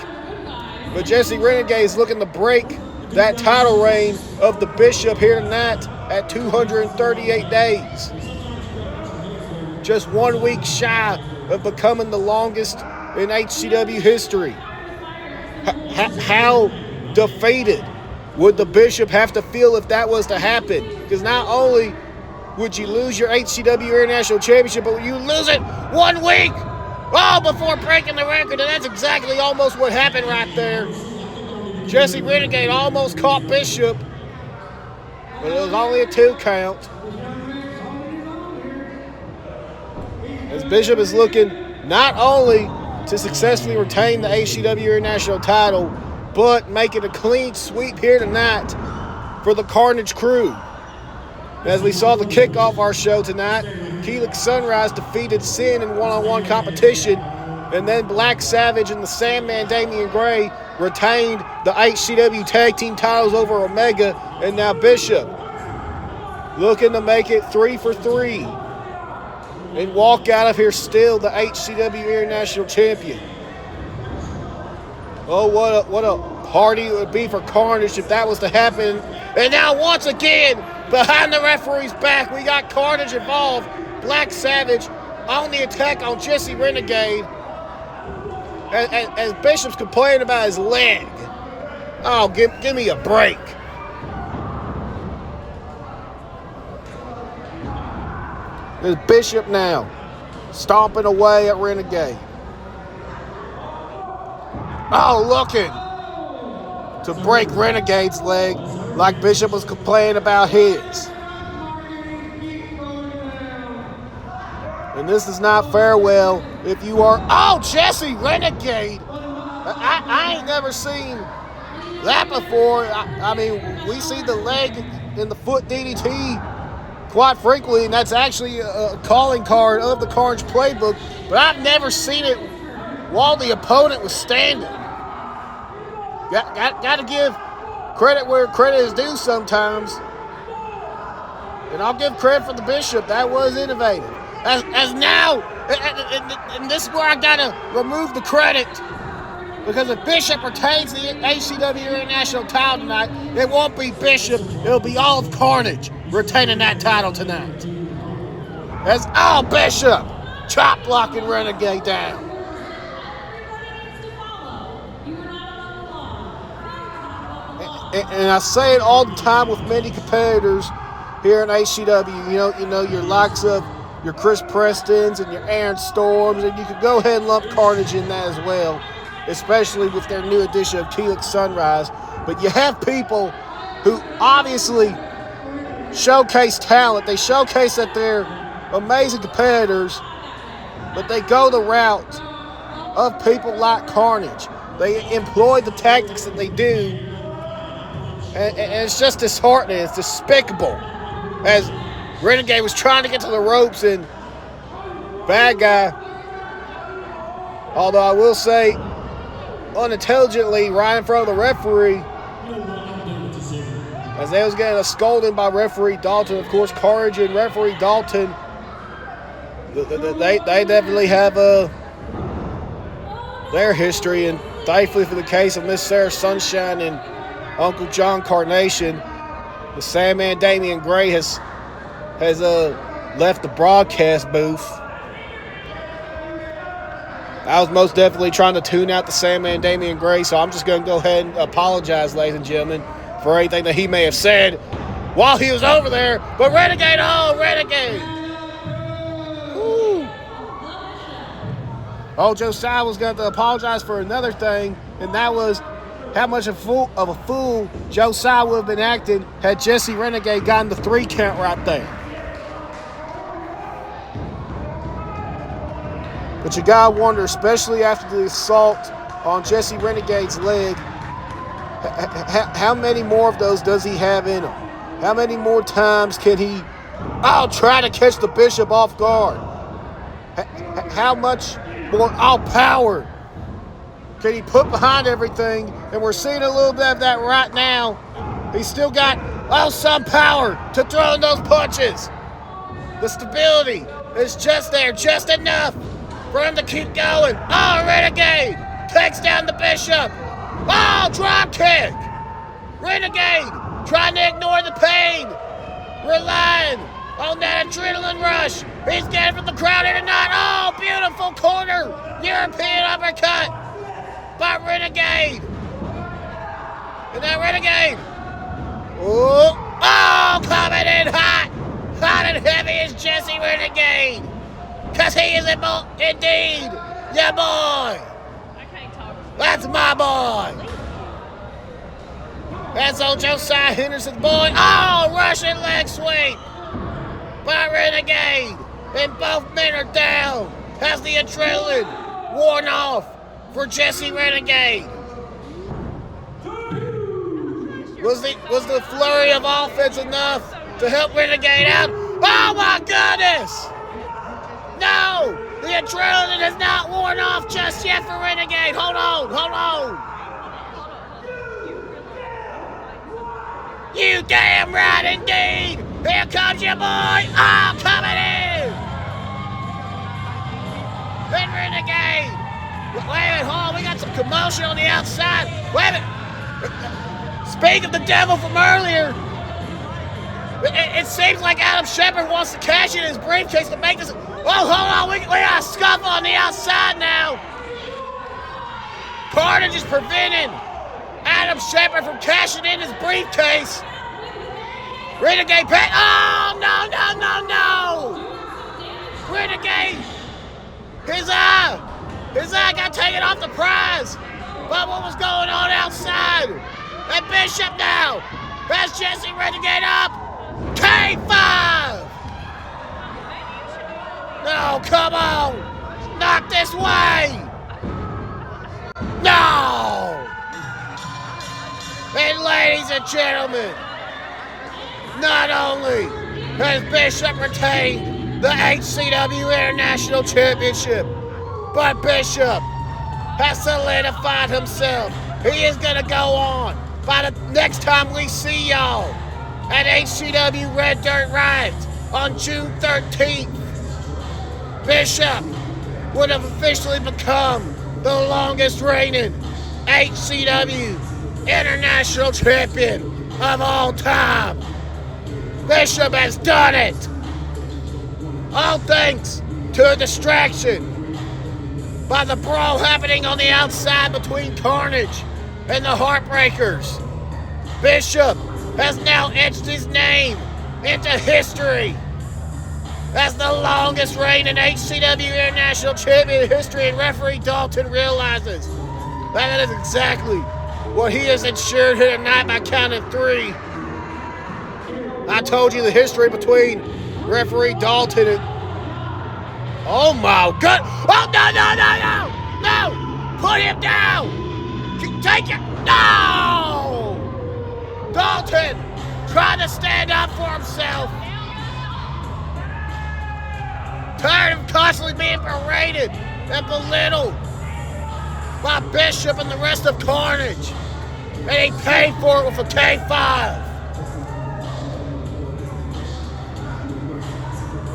But Jesse Renegade is looking to break that title reign of the Bishop here tonight at 238 days. Just 1 week shy of becoming the longest in HCW history. How defeated would the Bishop have to feel if that was to happen? Because not only would you lose your HCW International Championship, but you lose it 1 week before breaking the record. And that's exactly almost what happened right there. Jesse Renegade almost caught Bishop, but it was only a 2 count. As Bishop is looking not only to successfully retain the HCW International title, but make it a clean sweep here tonight for the Carnage crew. As we saw the kickoff our show tonight, Helix Sunrise defeated Sin in one-on-one competition, and then Black Savage and the Sandman Damian Gray retained the HCW Tag Team titles over Omega, and now Bishop looking to make it 3 for 3 and walk out of here still the HCW International Champion. Oh, what a party it would be for Carnage if that was to happen. And now once again, behind the referee's back, we got Carnage involved. Black Savage on the attack on Jesse Renegade. As Bishop's complaining about his leg. Oh, give me a break. There's Bishop now, stomping away at Renegade. Oh, looking to break Renegade's leg like Bishop was complaining about his. And this is not farewell if you are... Oh, Jesse Renegade! I ain't never seen that before. I mean, we see the leg and the foot DDT quite frequently, and that's actually a calling card of the Carnage playbook, but I've never seen it while the opponent was standing. Got to give credit where credit is due sometimes. And I'll give credit for the Bishop. That was innovative. As now, and this is where I got to remove the credit, because if Bishop retains the HCW International title tonight, it won't be Bishop. It'll be all of Carnage retaining that title tonight. As Bishop chop blocking Renegade down. And I say it all the time with many competitors here in HCW. You know your likes of your Chris Prestons and your Aaron Storms, and you can go ahead and lump Carnage in that as well, especially with their new addition of Helix Sunrise. But you have people who obviously showcase talent. They showcase that they're amazing competitors, but they go the route of people like Carnage. They employ the tactics that they do, and it's just disheartening. It's despicable. As Renegade was trying to get to the ropes, and Bad Guy, although I will say unintelligently right in front of the referee, as they was getting a scolding by referee Dalton. Of course, Carnage and referee Dalton, they definitely have their history, and thankfully for the case of Miss Sarah Sunshine and Uncle John Carnation, the Sandman Damian Gray has left the broadcast booth. I was most definitely trying to tune out the Sandman Damian Gray, so I'm just going to go ahead and apologize, ladies and gentlemen, for anything that he may have said while he was over there. But Renegade, Renegade! Woo. Oh, Josiah was going to apologize for another thing, and that was how much of a fool Josiah would have been acting had Jesse Renegade gotten the 3 count right there. But you gotta wonder, especially after the assault on Jesse Renegade's leg, how many more of those does he have in him? How many more times can he try to catch the Bishop off guard? How much more power can he put behind everything? And we're seeing a little bit of that right now. He's still got some power to throw in those punches. The stability is just there, just enough for him to keep going. Renegade takes down the Bishop. Drop kick. Renegade trying to ignore the pain, relying on that adrenaline rush. He's getting from the crowd here tonight. Beautiful corner European uppercut by Renegade. And that Renegade, coming in hot and heavy is Jesse Renegade. Because he is indeed your boy. That's my boy. That's old Josiah Henderson's boy. Russian leg sweep by Renegade. And both men are down. Has the adrenaline worn off for Jesse Renegade? Was the flurry of offense enough to help Renegade out. Oh my goodness! No! The adrenaline has not worn off just yet for Renegade. Hold on, hold on. You damn right indeed. Here comes your boy. Oh, coming in. And Renegade. Wait a minute, hold on. We got some commotion on the outside. Wait a minute. Speak of the devil from earlier. It seems like Adam Shepard wants to cash in his briefcase to make this. Oh, hold on. We got a scuffle on the outside now. Carnage is preventing Adam Shepard from cashing in his briefcase. Renegade Pat. Oh, no, no, no, no. Renegade. His eye got taken off the prize. But what was going on outside? And Bishop now has Jesse Renegade up. K5. No, come on. Not this way. No. And ladies and gentlemen, not only has Bishop retained the HCW International Championship, but Bishop has solidified himself. He is going to go on by the next time we see y'all at HCW Red Dirt Riot on June 13th. Bishop would have officially become the longest reigning HCW International Champion of all time. Bishop has done it. All thanks to a distraction by the brawl happening on the outside between Carnage and the Heartbreakers. Bishop has now etched his name into history as the longest reigning HCW International Champion in history, and referee Dalton realizes that is exactly what he has ensured here tonight by counting 3. I told you the history between referee Dalton and... Oh my God! Oh, no, no, no, no! No! Put him down! Take it! No! Dalton trying to stand up for himself. Tired of constantly being berated and belittled by Bishop and the rest of Carnage. And he paid for it with a K5.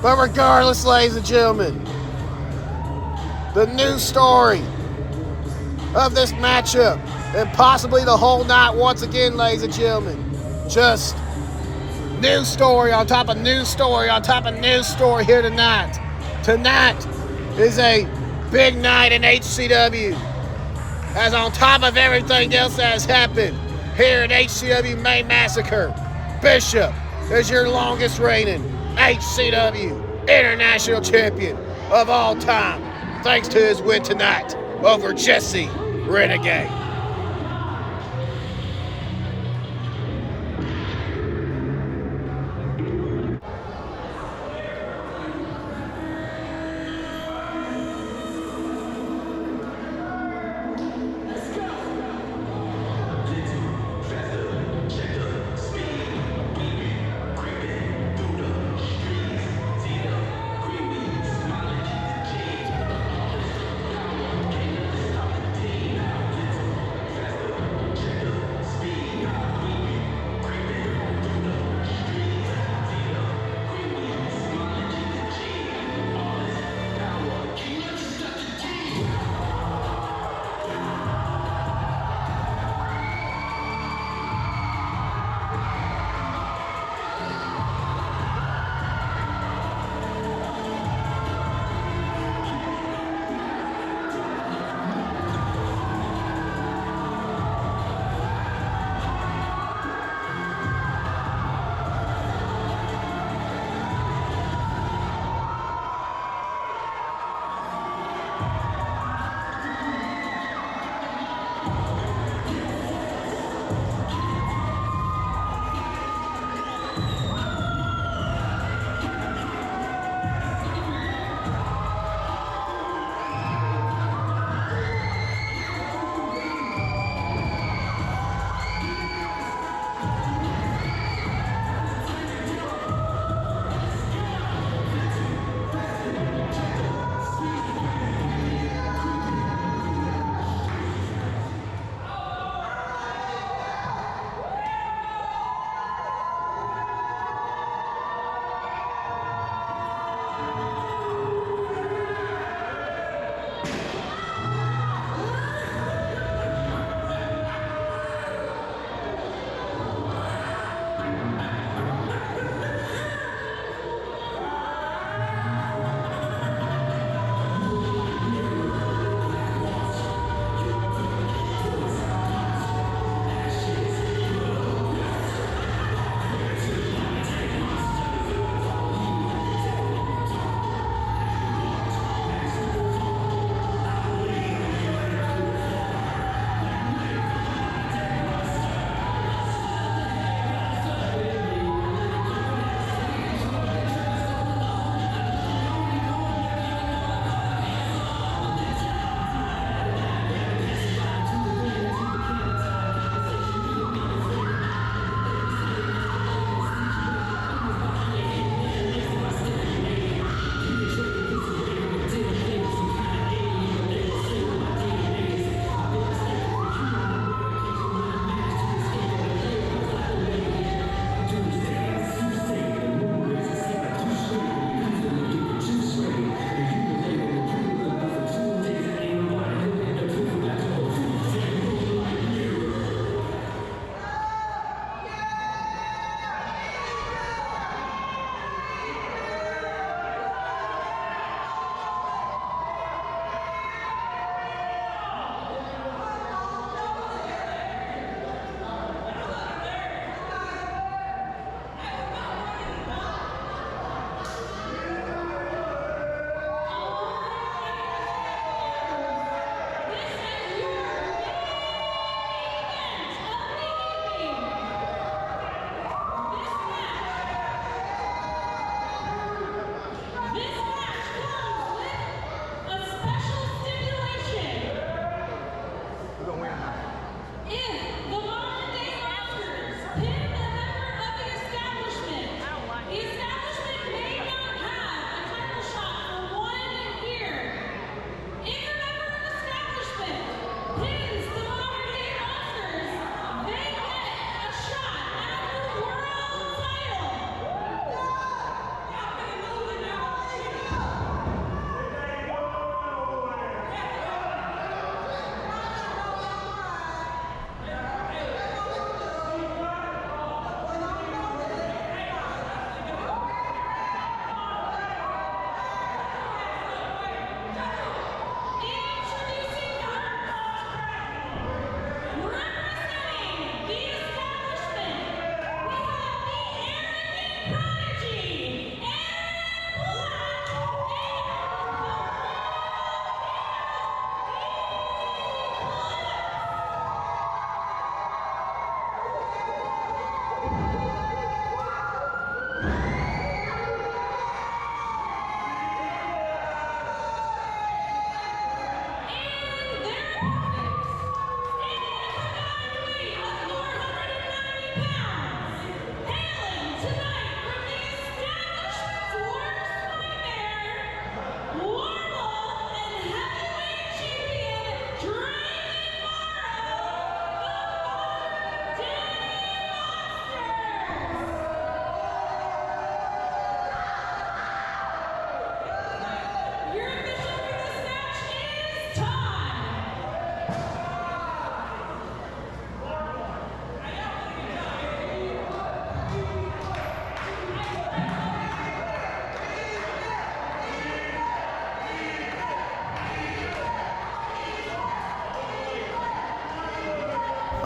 But regardless, ladies and gentlemen, the news story of this matchup, and possibly the whole night once again, ladies and gentlemen, just news story on top of news story on top of news story here tonight. Tonight is a big night in HCW, as on top of everything else that has happened here at HCW Main Massacre, Bishop is your longest reigning HCW International Champion of all time, thanks to his win tonight over Jesse Renegade.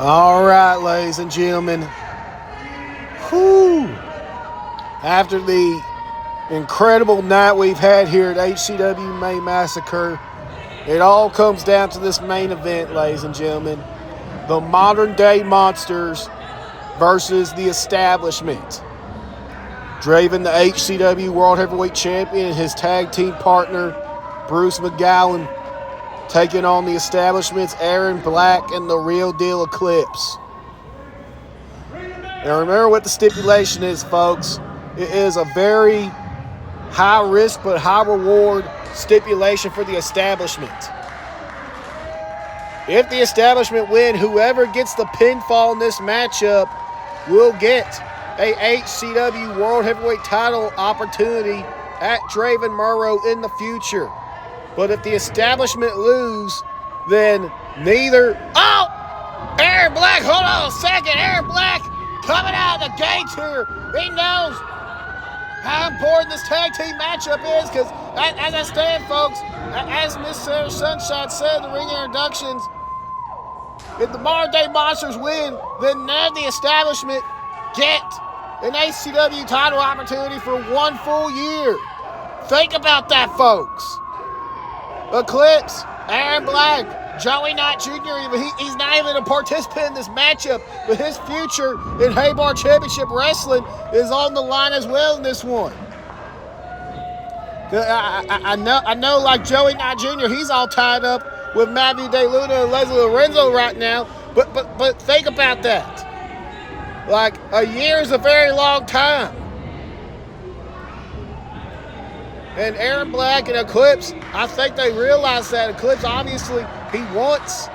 All right, ladies and gentlemen. Whew. After the incredible night we've had here at HCW May Massacre, it all comes down to this main event, ladies and gentlemen. The modern day monsters versus the establishment. Draven, the HCW World Heavyweight Champion, and his tag team partner, Bruce McGowan, taking on the establishment's Aaron Black and the Real Deal Eclipse. Now remember what the stipulation is, folks. It is a very high risk but high reward stipulation for the establishment. If the establishment win, whoever gets the pinfall in this matchup will get a HCW World Heavyweight title opportunity at Draven Murrow in the future. But if the establishment lose, then neither... Oh! Aaron Black, hold on a second. Aaron Black coming out of the gates here. He knows how important this tag team matchup is because, as I stand, folks, as Miss Sarah Sunshine said in the ring introductions, if the modern day monsters win, then none of the establishment get an HCW title opportunity for 1 full year. Think about that, folks. Eclipse, Aaron Black, Joey Knight Jr., he's not even a participant in this matchup, but his future in Haybarn Championship Wrestling is on the line as well in this one. I know like Joey Knight Jr., he's all tied up with Matthew De Luna and Leslie Lorenzo right now, but think about that. Like, a year is a very long time. And Aaron Black and Eclipse, I think they realize that. Eclipse, obviously, he wants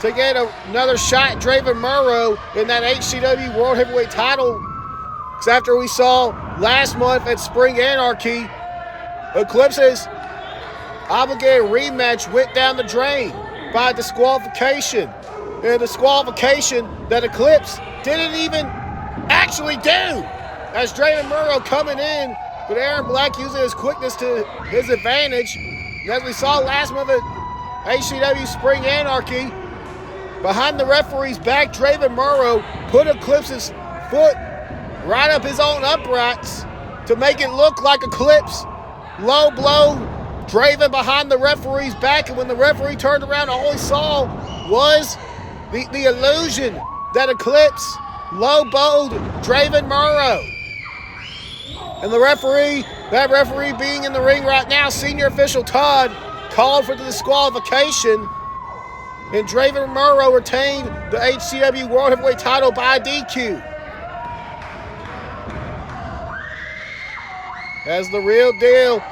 to get another shot at Draven Murrow in that HCW World Heavyweight title. Because after we saw last month at Spring Anarchy, Eclipse's obligated rematch went down the drain by disqualification. And disqualification that Eclipse didn't even actually do. As Draven Murrow coming in, but Aaron Black using his quickness to his advantage. And as we saw last month at HCW Spring Anarchy, behind the referee's back, Draven Murrow put Eclipse's foot right up his own uprights to make it look like Eclipse low blow Draven behind the referee's back. And when the referee turned around, all he saw was the illusion that Eclipse low-blowed Draven Murrow. And the referee, that referee being in the ring right now, Senior Official Todd, called for the disqualification. And Draven Murrow retained the HCW World Heavyweight title by DQ. As the Real Deal,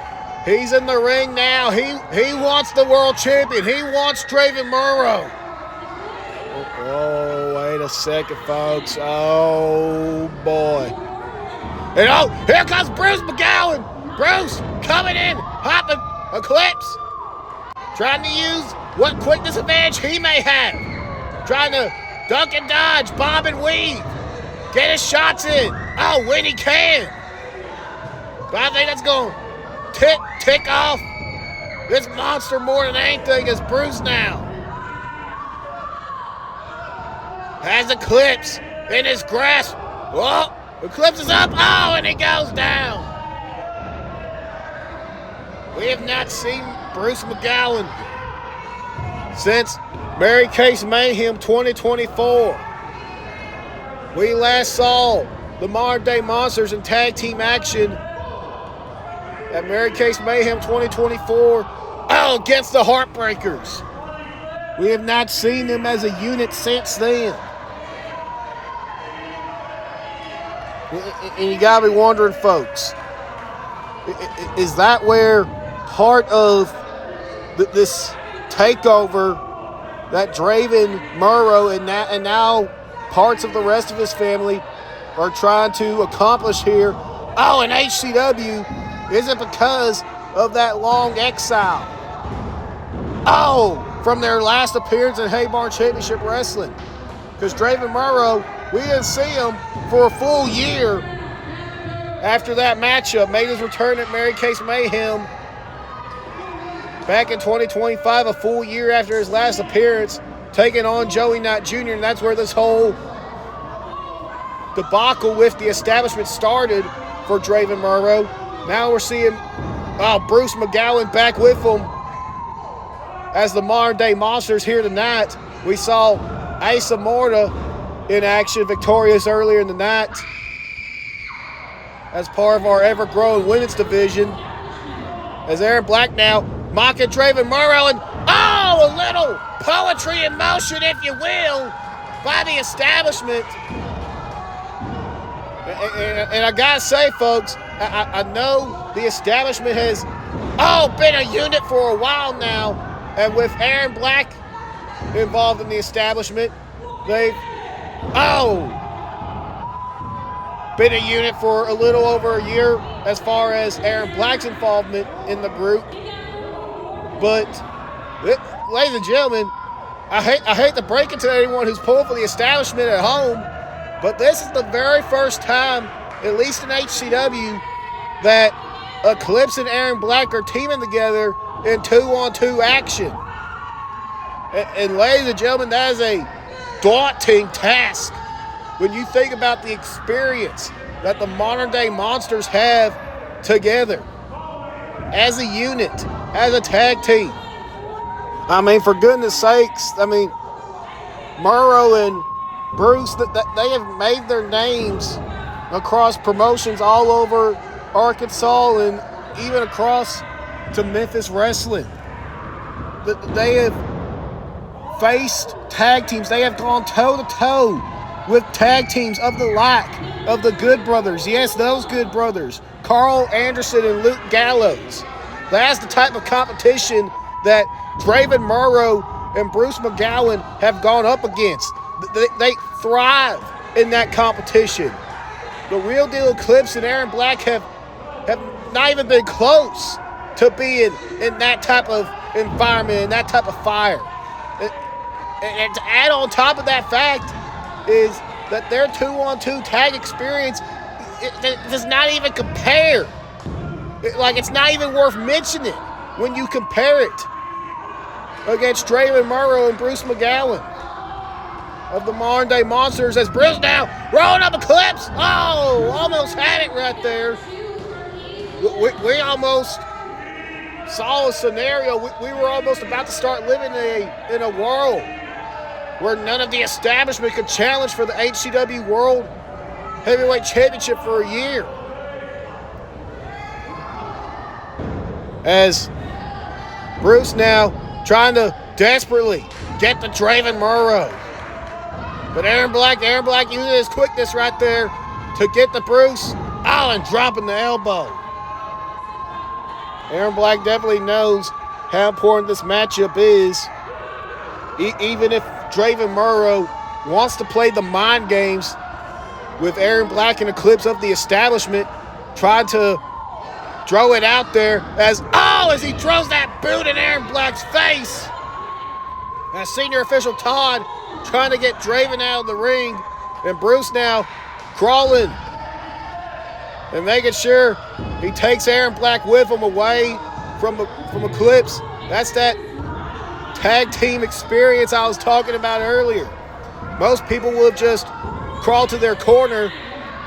he's in the ring now. He wants the world champion. He wants Draven Murrow. Oh, wait a second, folks. Oh, boy. And oh, here comes Bruce McGowan. Bruce coming in, hopping Eclipse. Trying to use what quickness advantage he may have. Trying to duck and dodge, bob and weave. Get his shots in. Oh, when he can. But I think that's going to tick off this monster more than anything is Bruce now. Has Eclipse in his grasp. Oh, Eclipse is up. Oh, and he goes down. We have not seen Bruce McGowan since Mary Case Mayhem 2024. We last saw the Modern Day Monsters in tag team action at Mary Case Mayhem 2024. Oh, against the Heartbreakers. We have not seen them as a unit since then. And you gotta be wondering, folks, is that where part of this takeover that Draven Murrow and now parts of the rest of his family are trying to accomplish here? Oh, and HCW isn't because of that long exile. Oh, from their last appearance in Haybarn Championship Wrestling. Because Draven Murrow, we didn't see him for a full year after that matchup. Made his return at Mary Case Mayhem back in 2025, a full year after his last appearance, taking on Joey Knight Jr., and that's where this whole debacle with the establishment started for Draven Murrow. Now we're seeing Bruce McGowan back with him as the modern-day monsters here tonight. We saw Asa Morta in action, victorious earlier in the night as part of our ever-growing women's division. As Aaron Black now mocking Draven Murrow, and a little poetry in motion, if you will, by the establishment. And I gotta say, folks, I know the establishment has been a unit for a while now, and with Aaron Black involved in the establishment, they've been a unit for a little over a year as far as Aaron Black's involvement in the group. But, ladies and gentlemen, I hate to break it to anyone who's pulling for the establishment at home, but this is the very first time, at least in HCW, that Eclipse and Aaron Black are teaming together in 2-on-2 action. And ladies and gentlemen, that is a daunting task when you think about the experience that the modern-day monsters have together as a unit, as a tag team. I mean, for goodness sakes, Murrow and Bruce, they have made their names across promotions all over Arkansas and even across to Memphis Wrestling. They have faced tag teams. They have gone toe-to-toe with tag teams of the like of the Good Brothers. Yes, those Good Brothers. Carl Anderson and Luke Gallows. That's the type of competition that Draven Murrow and Bruce McGowan have gone up against. They thrive in that competition. The real deal Eclipse and Aaron Black have not even been close to being in that type of environment and that type of fire. And to add on top of that fact is that their 2-on-2 tag experience it does not even compare. It's not even worth mentioning when you compare it against Draven Murrow and Bruce McGowan of the modern day monsters. As Bruce now rolling up Eclipse. Almost had it right there. We almost saw a scenario. We were almost about to start living in a world where none of the establishment could challenge for the HCW World Heavyweight Championship for a year. As Bruce now trying to desperately get to Draven Murrow. But Aaron Black using his quickness right there to get to Bruce. And dropping the elbow. Aaron Black definitely knows how important this matchup is. Even if Draven Murrow wants to play the mind games with Aaron Black and Eclipse of the establishment, trying to throw it out there as he throws that boot in Aaron Black's face. As senior official Todd trying to get Draven out of the ring, and Bruce now crawling and making sure he takes Aaron Black with him away from Eclipse. That's that tag team experience I was talking about earlier. Most people will have just crawled to their corner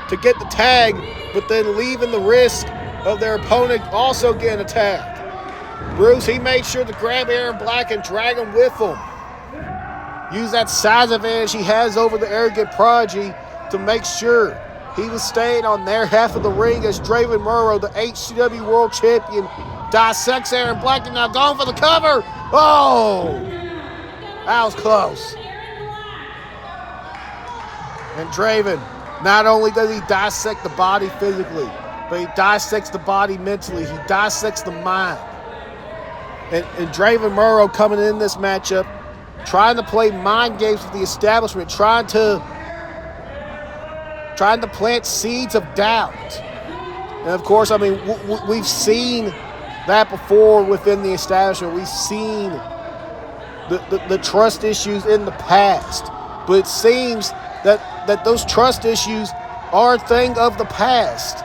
to get the tag, but then leaving the risk of their opponent also getting attacked. Bruce, he made sure to grab Aaron Black and drag him with him. Use that size advantage he has over the arrogant prodigy to make sure he was staying on their half of the ring as Draven Murrow, the HCW World Champion, dissects Aaron Black and now going for the cover. That was close. And Draven, not only does he dissect the body physically, but he dissects the body mentally. He dissects the mind. And Draven Murrow coming in this matchup, trying to play mind games with the establishment, trying to plant seeds of doubt. And of course, we've seen that before within the establishment. We've seen the trust issues in the past. But it seems that those trust issues are a thing of the past.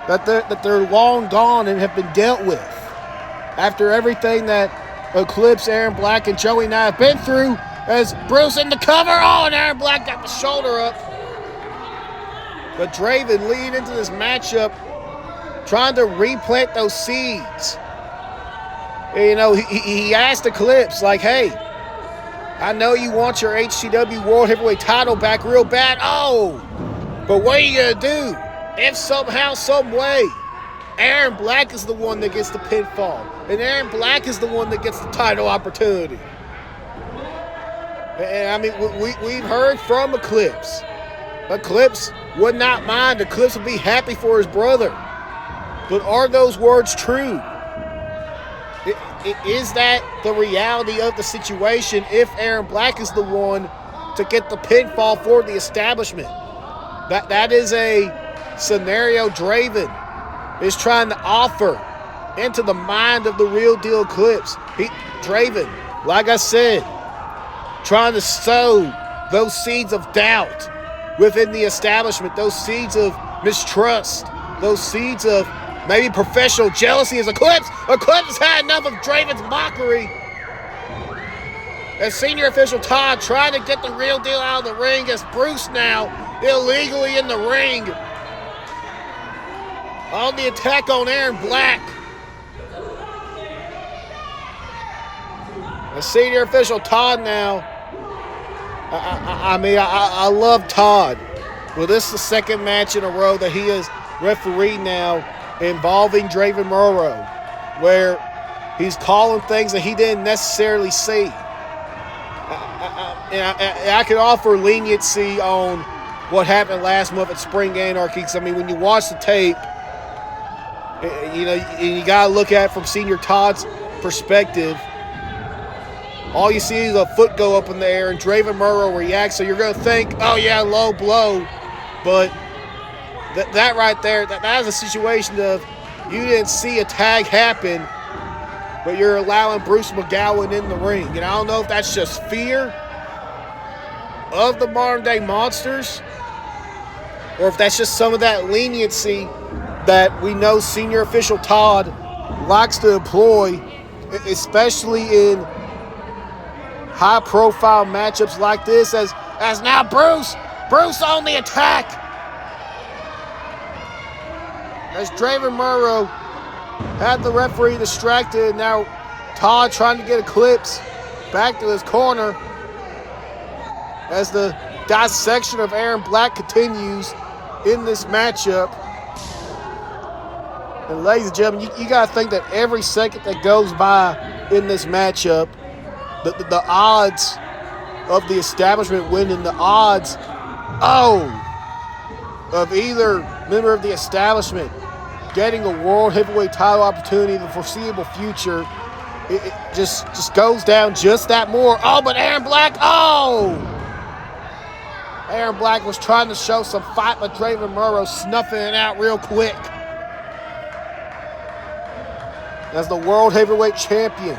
That they're long gone and have been dealt with. After everything that Eclipse, Aaron Black, and Joey and I have been through, As Bruce in the cover. Oh, and Aaron Black got the shoulder up. But Draven leading into this matchup, trying to replant those seeds. You know, he asked Eclipse, like, hey, I know you want your HCW World Heavyweight title back real bad. Oh, but what are you going to do if somehow, some way, Aaron Black is the one that gets the pinfall and Aaron Black is the one that gets the title opportunity? And I mean, we've heard from Eclipse. Eclipse would not mind. Eclipse would be happy for his brother. But are those words true? Is that the reality of the situation if Aaron Black is the one to get the pinfall for the establishment? That is a scenario Draven is trying to offer into the mind of the real deal Eclipse. Draven, like I said, trying to sow those seeds of doubt within the establishment, those seeds of mistrust, those seeds of maybe professional jealousy. As Eclipse has had enough of Draven's mockery. As senior official Todd trying to get the real deal out of the ring, as Bruce now illegally in the ring on the attack on Aaron Black. As senior official Todd now, I love Todd. Well, this is the second match in a row that he has refereed now involving Draven Morrow, where he's calling things that he didn't necessarily see. I can offer leniency on what happened last month at Spring Anarchy, because, I mean, when you watch the tape, you know, you got to look at it from Senior Todd's perspective. All you see is a foot go up in the air, and Draven Morrow reacts, so you're going to think, oh, yeah, low blow. But that right there, that is a situation of you didn't see a tag happen, but you're allowing Bruce McGowan in the ring. And I don't know if that's just fear of the modern-day monsters, or if that's just some of that leniency that we know senior official Todd likes to employ, especially in high-profile matchups like this, as now Bruce on the attack. As Draven Morrow had the referee distracted, now Todd trying to get Eclipse back to his corner as the dissection of Aaron Black continues in this matchup. And ladies and gentlemen, you got to think that every second that goes by in this matchup, the odds of the establishment winning, the odds of either member of the establishment getting a world heavyweight title opportunity in the foreseeable future, it just goes down just that more. Oh, but Aaron Black, Aaron Black was trying to show some fight, but Draven Morrow snuffing it out real quick. As the world heavyweight champion,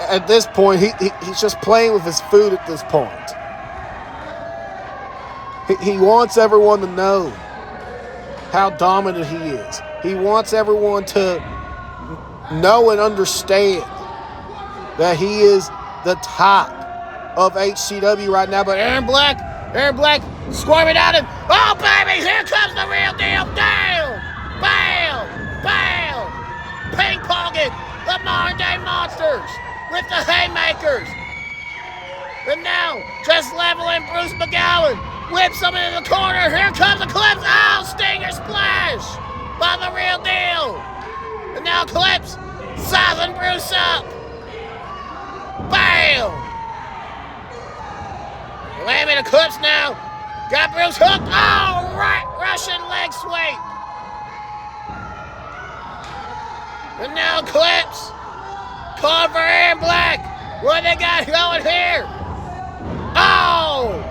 at this point, he's just playing with his food at this point. He wants everyone to know how dominant he is. He wants everyone to know and understand that he is the top of HCW right now. But Aaron Black squirming at him. Oh, baby, here comes the real deal. Down, bam, bam. Ping-ponging the modern-day monsters with the haymakers. And now, just leveling Bruce McGowan. Whips him into the corner. Here comes Eclipse. Oh, Stinger splash by the real deal. And now Eclipse sizing Bruce up. Bam! Slamming Eclipse now. Got Bruce hooked. Oh, right Russian leg sweep. And now Eclipse calling for Aaron Black. What they got going here? Oh!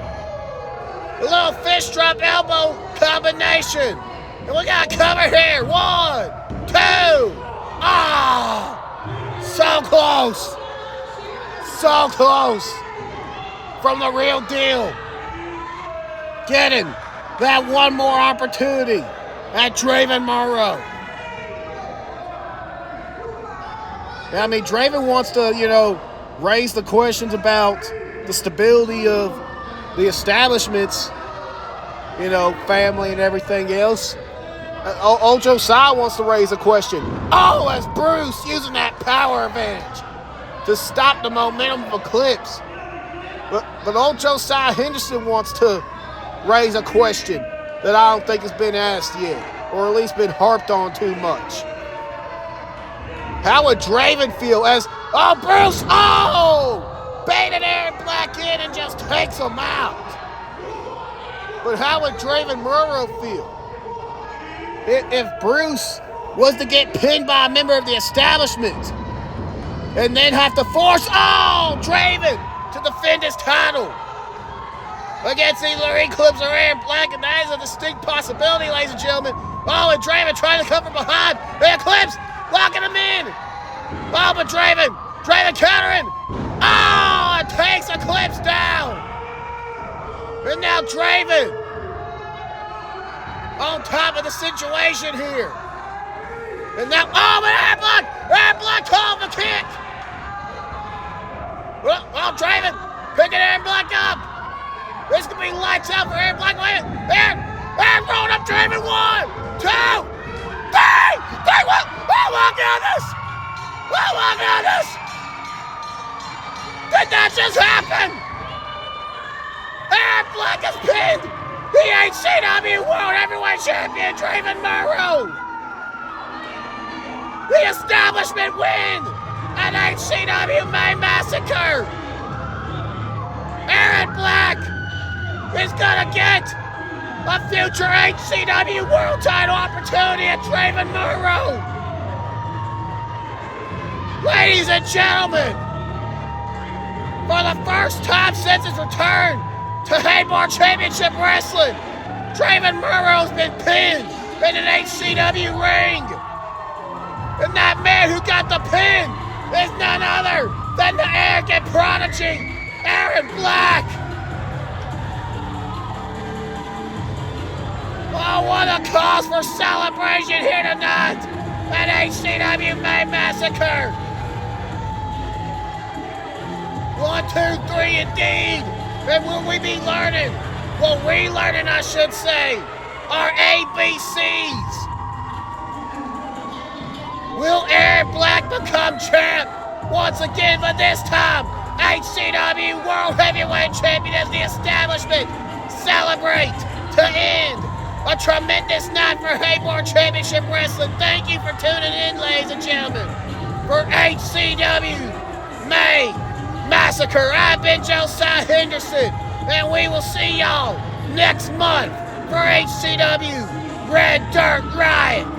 A little fish drop elbow combination. And we got cover here. 1, 2. Ah! So close. So close. From the real deal. Getting that one more opportunity at Draven Morrow. I mean, Draven wants to, raise the questions about the stability of the establishment's, family and everything else. Old Josiah wants to raise a question. Oh, that's Bruce using that power advantage to stop the momentum of Eclipse. But old Josiah Henderson wants to raise a question that I don't think has been asked yet, or at least been harped on too much. How would Draven feel as, Bruce, baited Aaron Black in and just takes him out? But how would Draven Murrow feel if Bruce was to get pinned by a member of the establishment and then have to force, Draven to defend his title against either Eclipse or Aaron Black, and that is a distinct possibility, ladies and gentlemen. And Draven trying to come from behind, and Eclipse locking him in. But Draven countering. It takes Eclipse down. And now Draven on top of the situation here. And now, Aaron Black called the kick. Draven picking Aaron Black up. This could be lights out for Aaron Black. Aaron rolling up Draven. 1, 2, 3. Oh my goodness. Did that just happen? Aaron Black is pinned. The HCW World Heavyweight Champion, Draven Murrow. The establishment win at HCW Massacre. Aaron Black is gonna get a future HCW World Title opportunity at Draven Murrow. Ladies and gentlemen, for the first time since his return to Haybarn Championship Wrestling, Draven Murrow's been pinned in an HCW ring. And that man who got the pin is none other than the arrogant prodigy, Aaron Black. What a cause for celebration here tonight at HCW Massacre. 1, 2, 3 indeed. And will we be learning? Well, relearning, I should say, our ABCs. Will Aaron Black become champ once again, but this time HCW World Heavyweight Champion as the establishment celebrate to end a tremendous night for Haybarn Championship Wrestling. Thank you for tuning in, ladies and gentlemen, for HCW Massacre. I've been Josiah Henderson, and we will see y'all next month for HCW Red Dirt Riot.